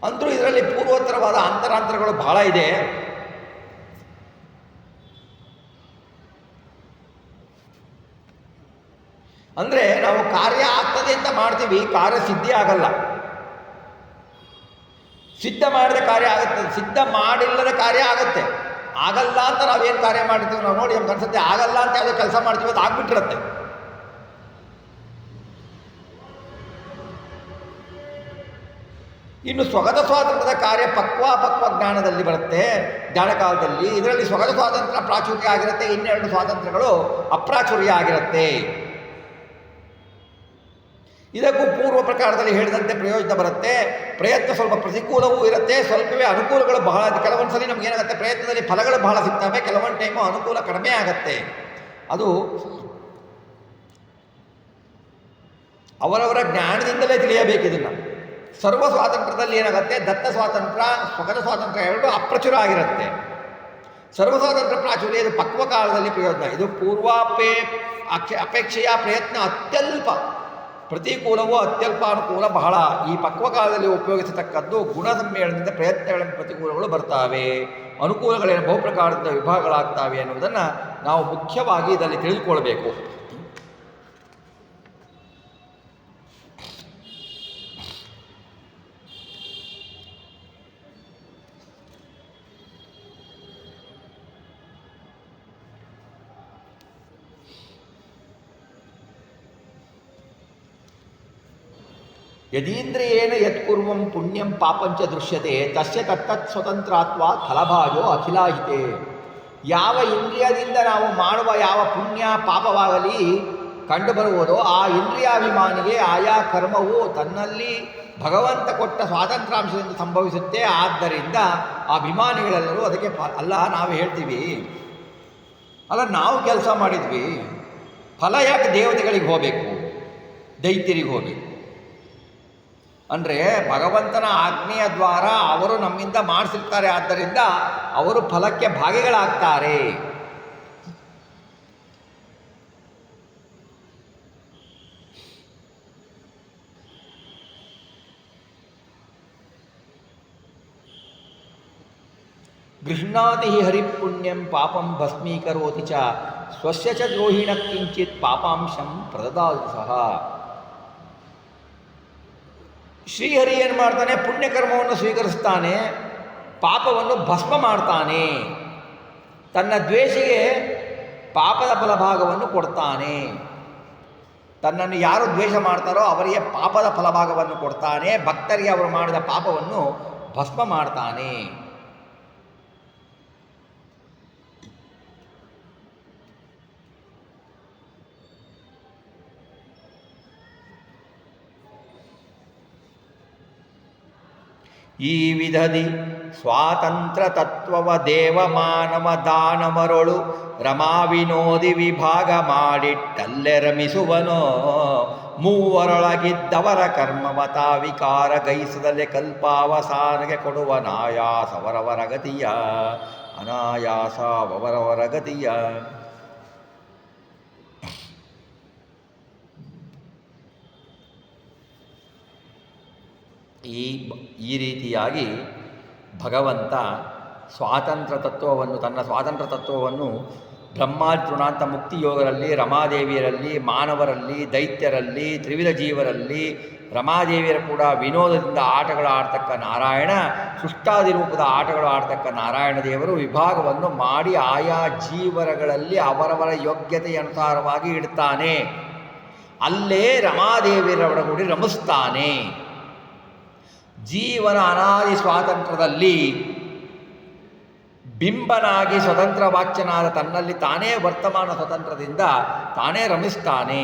ಅಂದರೂ ಇದರಲ್ಲಿ ಪೂರ್ವೋತ್ತರವಾದ ಅಂತರಾಂತರಗಳು ಬಹಳ ಇದೆ. ಅಂದರೆ ನಾವು ಕಾರ್ಯ ಆಗ್ತದೆ ಅಂತ ಮಾಡ್ತೀವಿ, ಕಾರ್ಯ ಸಿದ್ಧಿ ಆಗಲ್ಲ. ಸಿದ್ಧ ಮಾಡಿದ ಕಾರ್ಯ ಆಗುತ್ತೆ, ಸಿದ್ಧ ಮಾಡಿಲ್ಲದ ಕಾರ್ಯ ಆಗುತ್ತೆ. ಆಗಲ್ಲ ಅಂತ ನಾವೇನು ಕಾರ್ಯ ಮಾಡ್ತೀವಿ ನಾವು ನೋಡಿ ನಮ್ಗೆ ಅನ್ಸುತ್ತೆ, ಆಗಲ್ಲ ಅಂತ ಯಾವುದೇ ಕೆಲಸ ಮಾಡ್ತೀವಿ ಅದು ಆಗ್ಬಿಟ್ಟಿರುತ್ತೆ. ಇನ್ನು ಸ್ವಗತ ಸ್ವಾತಂತ್ರ್ಯದ ಕಾರ್ಯ ಪಕ್ವ ಜ್ಞಾನದಲ್ಲಿ ಬರುತ್ತೆ, ಜ್ಞಾನಕಾಲದಲ್ಲಿ. ಇದರಲ್ಲಿ ಸ್ವಗತ ಸ್ವಾತಂತ್ರ್ಯ ಪ್ರಾಚುರ್ಯ ಆಗಿರುತ್ತೆ, ಇನ್ನೆರಡು ಸ್ವಾತಂತ್ರ್ಯಗಳು ಅಪ್ರಾಚುರ್ಯ ಆಗಿರುತ್ತೆ. ಇದಕ್ಕೂ ಪೂರ್ವ ಪ್ರಕಾರದಲ್ಲಿ ಹೇಳಿದಂತೆ ಪ್ರಯೋಜನ ಬರುತ್ತೆ. ಪ್ರಯತ್ನ ಸ್ವಲ್ಪ ಪ್ರತಿಕೂಲವೂ ಇರುತ್ತೆ, ಸ್ವಲ್ಪವೇ ಅನುಕೂಲಗಳು ಬಹಳ. ಕೆಲವೊಂದು ಸಲ ನಮ್ಗೆ ಏನಾಗುತ್ತೆ, ಪ್ರಯತ್ನದಲ್ಲಿ ಫಲಗಳು ಬಹಳ ಸಿಗ್ತವೆ, ಕೆಲವೊಂದು ಟೈಮು ಅನುಕೂಲ ಕಡಿಮೆ ಆಗುತ್ತೆ. ಅದು ಅವರವರ ಜ್ಞಾನದಿಂದಲೇ ತಿಳಿಯಬೇಕು ಇದನ್ನು. ಸರ್ವ ಸ್ವಾತಂತ್ರ್ಯದಲ್ಲಿ ಏನಾಗುತ್ತೆ, ದತ್ತ ಸ್ವಾತಂತ್ರ್ಯ, ಸ್ವಗತ ಸ್ವಾತಂತ್ರ್ಯ ಎರಡು ಅಪ್ರಚುರ ಆಗಿರುತ್ತೆ. ಸರ್ವ ಸ್ವಾತಂತ್ರ್ಯ ಪ್ರಾಚುರ್ಯ ಇದು ಪಕ್ವ ಕಾಲದಲ್ಲಿ ಪ್ರಯೋಜನ. ಇದು ಅಪೇಕ್ಷೆಯ ಪ್ರಯತ್ನ ಅತ್ಯಲ್ಪ, ಪ್ರತಿಕೂಲವೂ ಅತ್ಯಲ್ಪ, ಅನುಕೂಲ ಬಹಳ. ಈ ಪಕ್ವ ಕಾಲದಲ್ಲಿ ಉಪಯೋಗಿಸತಕ್ಕದ್ದು ಗುಣ ಸಮ್ಮೇಳನದಿಂದ ಪ್ರಯತ್ನಗಳ ಪ್ರತಿಕೂಲಗಳು ಬರ್ತಾವೆ, ಅನುಕೂಲಗಳೇನು ಬಹುಪ್ರಕಾರದ ವಿಭಾಗಗಳಾಗ್ತವೆ ಅನ್ನುವುದನ್ನು ನಾವು ಮುಖ್ಯವಾಗಿ ಇದರಲ್ಲಿ ತಿಳಿದುಕೊಳ್ಬೇಕು. ಯದೀಂದ್ರಿಯೇಣ ಯತ್ಕುರ್ವಂ ಪುಣ್ಯಂ ಪಾಪಂಚ ದೃಶ್ಯತೆ ತಸ್ಯ ತತ್ತತ್ ಸ್ವತಂತ್ರಾತ್ವ ಫಲಭಾಜೋ ಅಖಿಲಾಹಿತೆ. ಯಾವ ಇಂದ್ರಿಯದಿಂದ ನಾವು ಮಾಡುವ ಯಾವ ಪುಣ್ಯ ಪಾಪವಾಗಲಿ ಕಂಡುಬರುವುದೋ ಆ ಇಂದ್ರಿಯಾಭಿಮಾನಿಗೆ ಆಯಾ ಕರ್ಮವು ತನ್ನಲ್ಲಿ ಭಗವಂತ ಕೊಟ್ಟ ಸ್ವಾತಂತ್ರ್ಯಾಂಶದಿಂದ ಸಂಭವಿಸುತ್ತೆ. ಆದ್ದರಿಂದ ಆ ಅಭಿಮಾನಿಗಳೆಲ್ಲರೂ ಅದಕ್ಕೆ ಅಲ್ಲ ನಾವು ಹೇಳ್ತೀವಿ, ಅಲ್ಲ ನಾವು ಕೆಲಸ ಮಾಡಿದ್ವಿ, ಫಲ ಯಾಕೆ ದೇವತೆಗಳಿಗೆ ಹೋಗಬೇಕು, ದೈತ್ಯರಿಗೆ ಹೋಗಬೇಕು? ಅಂದರೆ ಭಗವಂತನ ಆಜ್ಞೆಯ ದ್ವಾರ ಅವರು ನಮ್ಮಿಂದ ಮಾಡಿಸಿರ್ತಾರೆ, ಆದ್ದರಿಂದ ಅವರು ಫಲಕ್ಕೆ ಭಾಗಿಗಳಾಗ್ತಾರೆ. ಗೃಹ್ಣಾತಿ ಹರಿಪುಣ್ಯಂ ಪಾಪಂ ಭಸ್ಮೀಕರೋತಿ ಚ ಸ್ವಸ್ಯ ಚ ದ್ರೋಹಿಣ ಕಿಂಚಿತ್ ಪಾಪಾಂಶಂ ಪ್ರದದಾತಿ ಸಹ. ಶ್ರೀಹರಿ ಏನು ಮಾಡ್ತಾನೆ, ಪುಣ್ಯಕರ್ಮವನ್ನು ಸ್ವೀಕರಿಸ್ತಾನೆ, ಪಾಪವನ್ನು ಭಸ್ಮ ಮಾಡ್ತಾನೆ, ತನ್ನ ದ್ವೇಷಿಗೆ ಪಾಪದ ಫಲಭಾಗವನ್ನು ಕೊಡ್ತಾನೆ. ತನ್ನನ್ನು ಯಾರು ದ್ವೇಷ ಮಾಡ್ತಾರೋ ಅವರಿಗೆ ಪಾಪದ ಫಲಭಾಗವನ್ನು ಕೊಡ್ತಾನೆ, ಭಕ್ತರಿಗೆ ಅವರು ಮಾಡಿದ ಪಾಪವನ್ನು ಭಸ್ಮ ಮಾಡ್ತಾನೆ. ಈ ವಿಧದಿ ಸ್ವಾತಂತ್ರ್ಯ ತತ್ವವ ದೇವಮಾನವ ದಾನವರೊಳು ರಮಾವಿನೋದಿ ವಿಭಾಗ ಮಾಡಿಟ್ಟಲ್ಲೆ ರಮಿಸುವನೋ. ಮೂವರೊಳಗಿದ್ದವರ ಕರ್ಮವತ ವಿಕಾರ ಗೈಸದಲೆ ಕಲ್ಪಾವಸಾನಗೆ ಕೊಡುವನಾಯಾಸವರವರ ಗತಿಯ, ಅನಾಯಾಸವರವರ ಗತಿಯ. ಈ ರೀತಿಯಾಗಿ ಭಗವಂತ ಸ್ವಾತಂತ್ರ್ಯ ತತ್ವವನ್ನು, ತನ್ನ ಸ್ವಾತಂತ್ರ್ಯ ತತ್ವವನ್ನು ಬ್ರಹ್ಮಾತೃಣಾಂತ ಮುಕ್ತಿಯೋಗರಲ್ಲಿ, ರಮಾದೇವಿಯರಲ್ಲಿ, ಮಾನವರಲ್ಲಿ, ದೈತ್ಯರಲ್ಲಿ, ತ್ರಿವಿಧ ಜೀವರಲ್ಲಿ, ರಮಾದೇವಿಯರ ಕೂಡ ವಿನೋದದಿಂದ ಆಟಗಳು ಆಡ್ತಕ್ಕ ನಾರಾಯಣ, ಸೃಷ್ಟಾದಿ ರೂಪದ ಆಟಗಳು ಆಡ್ತಕ್ಕ ನಾರಾಯಣ ದೇವರು ವಿಭಾಗವನ್ನು ಮಾಡಿ ಆಯಾ ಜೀವರಗಳಲ್ಲಿ ಅವರವರ ಯೋಗ್ಯತೆಯ ಅನುಸಾರವಾಗಿ ಇಡ್ತಾನೆ. ಅಲ್ಲೇ ರಮಾದೇವಿಯರವರ ಕೂಡಿ ರಮಿಸ್ತಾನೆ. ಜೀವನ ಅನಾದಿ ಸ್ವಾತಂತ್ರ್ಯದಲ್ಲಿ ಬಿಂಬನಾಗಿ ಸ್ವತಂತ್ರ ವಾಚ್ಯನಾದ ತನ್ನಲ್ಲಿ ತಾನೇ ವರ್ತಮಾನ ಸ್ವತಂತ್ರದಿಂದ ತಾನೇ ರಮಿಸ್ತಾನೆ.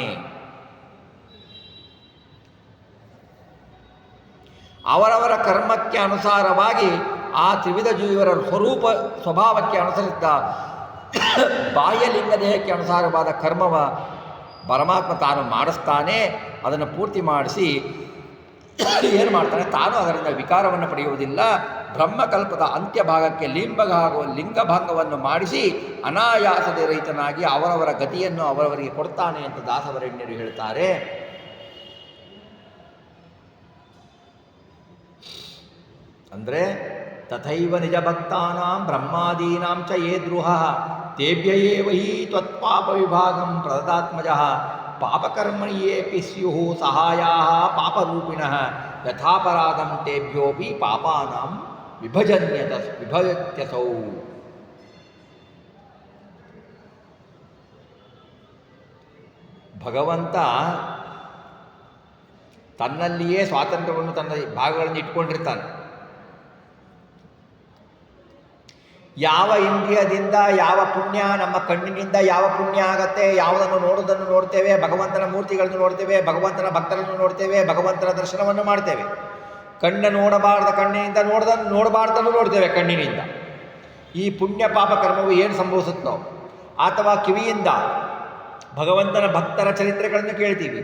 ಅವರವರ ಕರ್ಮಕ್ಕೆ ಅನುಸಾರವಾಗಿ ಆ ತ್ರಿವಿಧ ಜೀವರ ಸ್ವಭಾವಕ್ಕೆ ಅನುಸರಿಸಿದ ಬಾಹ್ಯಲಿಂಗ ದೇಹಕ್ಕೆ ಅನುಸಾರವಾದ ಕರ್ಮವ ಪರಮಾತ್ಮ ತಾನು ಮಾಡಿಸ್ತಾನೆ. ಅದನ್ನು ಪೂರ್ತಿ ಮಾಡಿಸಿ ಏನು ಮಾಡ್ತಾನೆ, ತಾನು ಅದರಿಂದ ವಿಕಾರವನ್ನು ಪಡೆಯುವುದಿಲ್ಲ. ಬ್ರಹ್ಮಕಲ್ಪದ ಅಂತ್ಯಭಾಗಕ್ಕೆ ಲಿಂಗಭಂಗವನ್ನು ಮಾಡಿಸಿ ಅನಾಯಾಸದ ರಹಿತನಾಗಿ ಅವರವರ ಗತಿಯನ್ನು ಅವರವರಿಗೆ ಕೊಡ್ತಾನೆ ಅಂತ ದಾಸವರೇಣ್ಯರು ಹೇಳ್ತಾರೆ. ಅಂದರೆ ತಥೈವ ನಿಜ ಭಕ್ತಾನಾಂ ಬ್ರಹ್ಮಾದೀನಾಂ ಚ ಯೇ ದ್ರುಹಃ ತೇಭ್ಯ ಏವ ಹಿ ತ್ವತ್ಪಾಪ ವಿಭಾಗಂ ಪ್ರದದಾತ್ಮಜಃ ಪಾಪಕರ್ಮಣಿ ಯೇಪಿ ಸ್ಯುಃ ಸಹಾಯಾಃ ಪಾಪರೂಪಿಣಃ ಯಥಾಪರಾಧಂ ತೇಭ್ಯೋಪಿ ಪಾಪಾನಾಂ ವಿಭಜತ್ಯಸೌ. ಭಗವಂತ ತನ್ನಲ್ಲಿಯೇ ಸ್ವಾತಂತ್ರ್ಯವನ್ನು ತನ್ನ ಭಾಗಗಳನ್ನು ಇಟ್ಕೊಂಡಿರ್ತಾನೆ. ಯಾವ ಇಂದ್ರಿಯದಿಂದ ಯಾವ ಪುಣ್ಯ, ನಮ್ಮ ಕಣ್ಣಿನಿಂದ ಯಾವ ಪುಣ್ಯ ಆಗತ್ತೆ, ಯಾವುದನ್ನು ನೋಡುವುದನ್ನು ನೋಡ್ತೇವೆ, ಭಗವಂತನ ಮೂರ್ತಿಗಳನ್ನು ನೋಡ್ತೇವೆ, ಭಗವಂತನ ಭಕ್ತರನ್ನು ನೋಡ್ತೇವೆ, ಭಗವಂತನ ದರ್ಶನವನ್ನು ಮಾಡ್ತೇವೆ. ಕಣ್ಣು ನೋಡಬಾರ್ದ ಕಣ್ಣಿನಿಂದ ನೋಡಬಾರ್ದನ್ನು ನೋಡ್ತೇವೆ ಕಣ್ಣಿನಿಂದ. ಈ ಪುಣ್ಯ ಪಾಪ ಕರ್ಮವು ಏನು ಸಂಭವಿಸುತ್ತೋ, ಅಥವಾ ಕಿವಿಯಿಂದ ಭಗವಂತನ ಭಕ್ತರ ಚರಿತ್ರೆಗಳನ್ನು ಕೇಳ್ತೀವಿ,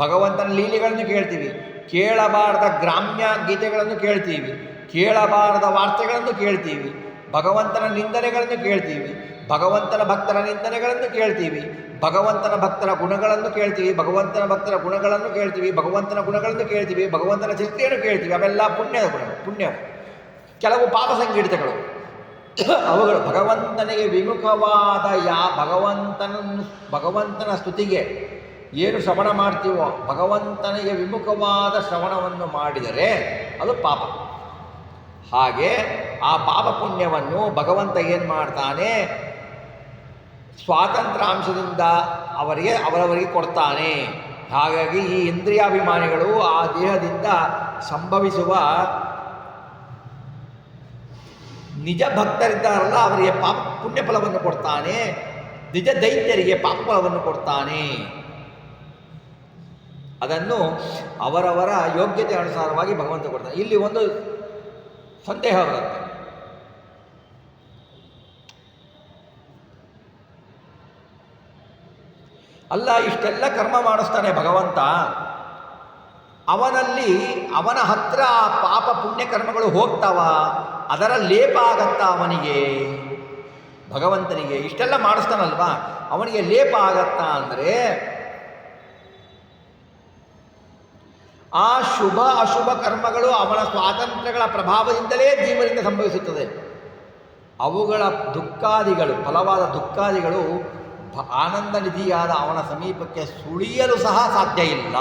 ಭಗವಂತನ ಲೀಲೆಗಳನ್ನು ಕೇಳ್ತೀವಿ, ಕೇಳಬಾರದ ಗ್ರಾಮ್ಯ ಗೀತೆಗಳನ್ನು ಕೇಳ್ತೀವಿ, ಕೇಳಬಾರದ ವಾರ್ತೆಗಳನ್ನು ಕೇಳ್ತೀವಿ, ಭಗವಂತನ ನಿಂದನೆಗಳನ್ನು ಕೇಳ್ತೀವಿ, ಭಗವಂತನ ಭಕ್ತರ ನಿಂದನೆಗಳನ್ನು ಕೇಳ್ತೀವಿ, ಭಗವಂತನ ಭಕ್ತರ ಗುಣಗಳನ್ನು ಕೇಳ್ತೀವಿ, ಭಗವಂತನ ಭಕ್ತರ ಗುಣಗಳನ್ನು ಕೇಳ್ತೀವಿ, ಭಗವಂತನ ಗುಣಗಳನ್ನು ಕೇಳ್ತೀವಿ, ಭಗವಂತನ ಚರಿತ್ರೆಯನ್ನು ಕೇಳ್ತೀವಿ. ಅವೆಲ್ಲ ಪುಣ್ಯದ ಗುಣಗಳು. ಪುಣ್ಯ ಕೆಲವು ಪಾಪ ಸಂಗೀತಗಳು, ಅವುಗಳು ಭಗವಂತನಿಗೆ ವಿಮುಖವಾದ ಭಗವಂತನ ಸ್ತುತಿಗೆ ಏನು ಶ್ರವಣ ಮಾಡ್ತೀವೋ, ಭಗವಂತನಿಗೆ ವಿಮುಖವಾದ ಶ್ರವಣವನ್ನು ಮಾಡಿದರೆ ಅದು ಪಾಪ. ಹಾಗೆ ಆ ಪಾಪ ಪುಣ್ಯವನ್ನು ಭಗವಂತ ಏನು ಮಾಡ್ತಾನೆ, ಸ್ವಾತಂತ್ರ್ಯಾಂಶದಿಂದ ಅವರವರಿಗೆ ಕೊಡ್ತಾನೆ. ಹಾಗಾಗಿ ಈ ಇಂದ್ರಿಯಾಭಿಮಾನಿಗಳು ಆ ದೇಹದಿಂದ ಸಂಭವಿಸುವ ನಿಜ ಭಕ್ತರಿದ್ದಾರಲ್ಲ, ಅವರಿಗೆ ಪಾಪ ಪುಣ್ಯ ಫಲವನ್ನು ಕೊಡ್ತಾನೆ, ನಿಜ ದೈತ್ಯರಿಗೆ ಪಾಪ ಫಲವನ್ನು ಕೊಡ್ತಾನೆ. ಅದನ್ನು ಅವರವರ ಯೋಗ್ಯತೆ ಅನುಸಾರವಾಗಿ ಭಗವಂತ ಕೊಡ್ತಾನೆ. ಇಲ್ಲಿ ಒಂದು ಸಂದೇಹ ಬರುತ್ತೆ. ಅಲ್ಲ, ಇಷ್ಟೆಲ್ಲ ಕರ್ಮ ಮಾಡಿಸ್ತಾನೆ ಭಗವಂತ, ಅವನ ಹತ್ರ ಪಾಪ ಪುಣ್ಯ ಕರ್ಮಗಳು ಹೋಗ್ತಾವ, ಅದರ ಲೇಪ ಆಗತ್ತಾ ಅವನಿಗೆ? ಭಗವಂತನಿಗೆ ಇಷ್ಟೆಲ್ಲ ಮಾಡಿಸ್ತಾನಲ್ವಾ, ಅವನಿಗೆ ಲೇಪ ಆಗತ್ತಾ ಅಂದರೆ ಆ ಶುಭ ಅಶುಭ ಕರ್ಮಗಳು ಅವನ ಸ್ವಾತಂತ್ರ್ಯಗಳ ಪ್ರಭಾವದಿಂದಲೇ ಜೀವನಿಂದ ಸಂಭವಿಸುತ್ತದೆ. ಅವುಗಳ ದುಃಖಾದಿಗಳು, ಫಲವಾದ ದುಃಖಾದಿಗಳು ಆನಂದ ನಿಧಿಯಾದ ಅವನ ಸಮೀಪಕ್ಕೆ ಸುಳಿಯಲು ಸಹ ಸಾಧ್ಯ ಇಲ್ಲ.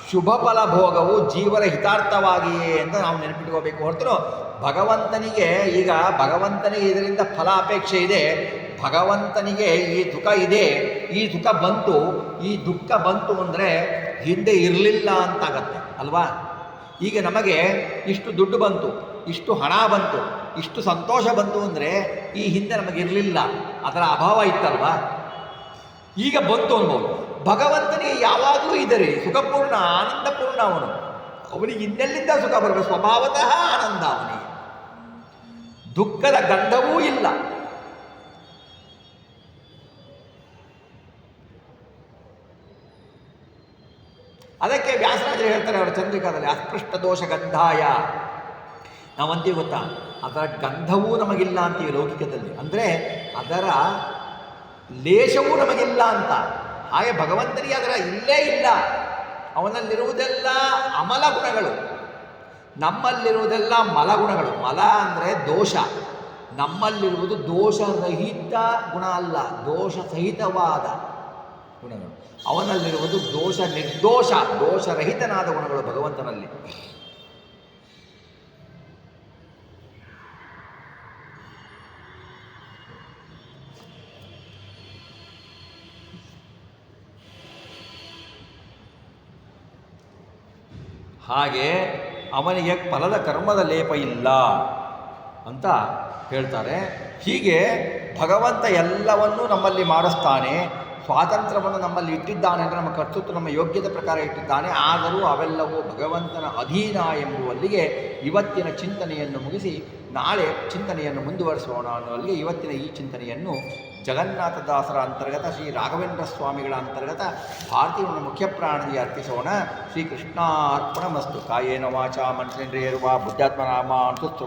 ಶುಭ ಫಲ ಭೋಗವು ಜೀವನ ಹಿತಾರ್ಥವಾಗಿಯೇ ಅಂತ ನಾವು ನೆನಪಿಟ್ಕೋಬೇಕು ಹೊರತು ಭಗವಂತನಿಗೆ ಇದರಿಂದ ಫಲ ಅಪೇಕ್ಷೆ ಇದೆ, ಭಗವಂತನಿಗೆ ಈ ಸುಖ ಇದೆ, ಈ ಸುಖ ಬಂತು, ಈ ದುಃಖ ಬಂತು ಅಂದರೆ ಹಿಂದೆ ಇರಲಿಲ್ಲ ಅಂತಾಗತ್ತೆ ಅಲ್ವಾ? ಈಗ ನಮಗೆ ಇಷ್ಟು ದುಡ್ಡು ಬಂತು, ಇಷ್ಟು ಹಣ ಬಂತು, ಇಷ್ಟು ಸಂತೋಷ ಬಂತು ಅಂದರೆ ಈ ಹಿಂದೆ ನಮಗಿರಲಿಲ್ಲ, ಅದರ ಅಭಾವ ಇತ್ತಲ್ವಾ? ಈಗ ಬಂತು ಅನ್ಬೋದು. ಭಗವಂತನಿಗೆ ಯಾವಾಗಲೂ ಇದ್ದರೆ ಸುಖಪೂರ್ಣ, ಆನಂದಪೂರ್ಣ. ಅವನಿಗೆ ಇನ್ನೆಲ್ಲಿಂದ ಸುಖ ಬರಬೇಕು? ಸ್ವಭಾವತಃ ಆನಂದ ಅವನಿಗೆ, ದುಃಖದ ಗಂಧವೂ ಇಲ್ಲ. ಅದಕ್ಕೆ ವ್ಯಾಸರಾಜರು ಹೇಳ್ತಾರೆ ಅವರ ಚಂದ್ರಿಕಾದಲ್ಲಿ, ಅಸ್ಪೃಷ್ಟ ದೋಷ ಗಂಧಾಯ. ನಾವಂತೀವಿ ಗೊತ್ತಾ, ಅದರ ಗಂಧವೂ ನಮಗಿಲ್ಲ ಅಂತೀವಿ ಲೌಕಿಕದಲ್ಲಿ, ಅಂದರೆ ಅದರ ಲೇಷವೂ ನಮಗಿಲ್ಲ ಅಂತ. ಹಾಗೆ ಭಗವಂತನಿಗೆ ಅದರ ಇಲ್ಲೇ ಇಲ್ಲ. ಅವನಲ್ಲಿರುವುದೆಲ್ಲ ಅಮಲ ಗುಣಗಳು, ನಮ್ಮಲ್ಲಿರುವುದೆಲ್ಲ ಮಲಗುಣಗಳು. ಮಲ ಅಂದರೆ ದೋಷ, ನಮ್ಮಲ್ಲಿರುವುದು ದೋಷರಹಿತ ಗುಣ ಅಲ್ಲ, ದೋಷ ಸಹಿತವಾದ ಗುಣಗಳು. ಅವನಲ್ಲಿರುವುದು ದೋಷರಹಿತನಾದ ಗುಣಗಳು ಭಗವಂತನಲ್ಲಿ. ಹಾಗೆ ಅವನಿಗೆ ಫಲದ ಕರ್ಮದ ಲೇಪ ಇಲ್ಲ ಅಂತ ಹೇಳ್ತಾರೆ. ಹೀಗೆ ಭಗವಂತ ಎಲ್ಲವನ್ನೂ ನಮ್ಮಲ್ಲಿ ಮಾಡಿಸ್ತಾನೆ, ಸ್ವಾತಂತ್ರ್ಯವನ್ನು ನಮ್ಮಲ್ಲಿ ಇಟ್ಟಿದ್ದಾನೆ ಅಂದರೆ ನಮ್ಮ ಕರ್ತೃತ್ವ ನಮ್ಮ ಯೋಗ್ಯತೆ ಪ್ರಕಾರ ಇಟ್ಟಿದ್ದಾನೆ. ಆದರೂ ಅವೆಲ್ಲವೂ ಭಗವಂತನ ಅಧೀನ ಎಂಬುವಲ್ಲಿಗೆ ಇವತ್ತಿನ ಚಿಂತನೆಯನ್ನು ಮುಗಿಸಿ ನಾಳೆ ಚಿಂತನೆಯನ್ನು ಮುಂದುವರಿಸೋಣ ಅನ್ನುವಲ್ಲಿಗೆ ಇವತ್ತಿನ ಈ ಚಿಂತನೆಯನ್ನು ಜಗನ್ನಾಥದಾಸರ ಅಂತರ್ಗತ ಶ್ರೀ ರಾಘವೇಂದ್ರ ಸ್ವಾಮಿಗಳ ಅಂತರ್ಗತ ಭಾರತೀಯ ಮುಖ್ಯ ಪ್ರಾಣಿಗೆ ಅರ್ಪಿಸೋಣ. ಶ್ರೀಕೃಷ್ಣಾರ್ಪಣಮಸ್ತು. ಕಾಯೇನ ವಾಚಾ ಮನಸೇಂದ್ರಿಯರ್ವಾ ಬುದ್ಧಾತ್ಮನಾಮ ಅಂತುಸ್ತು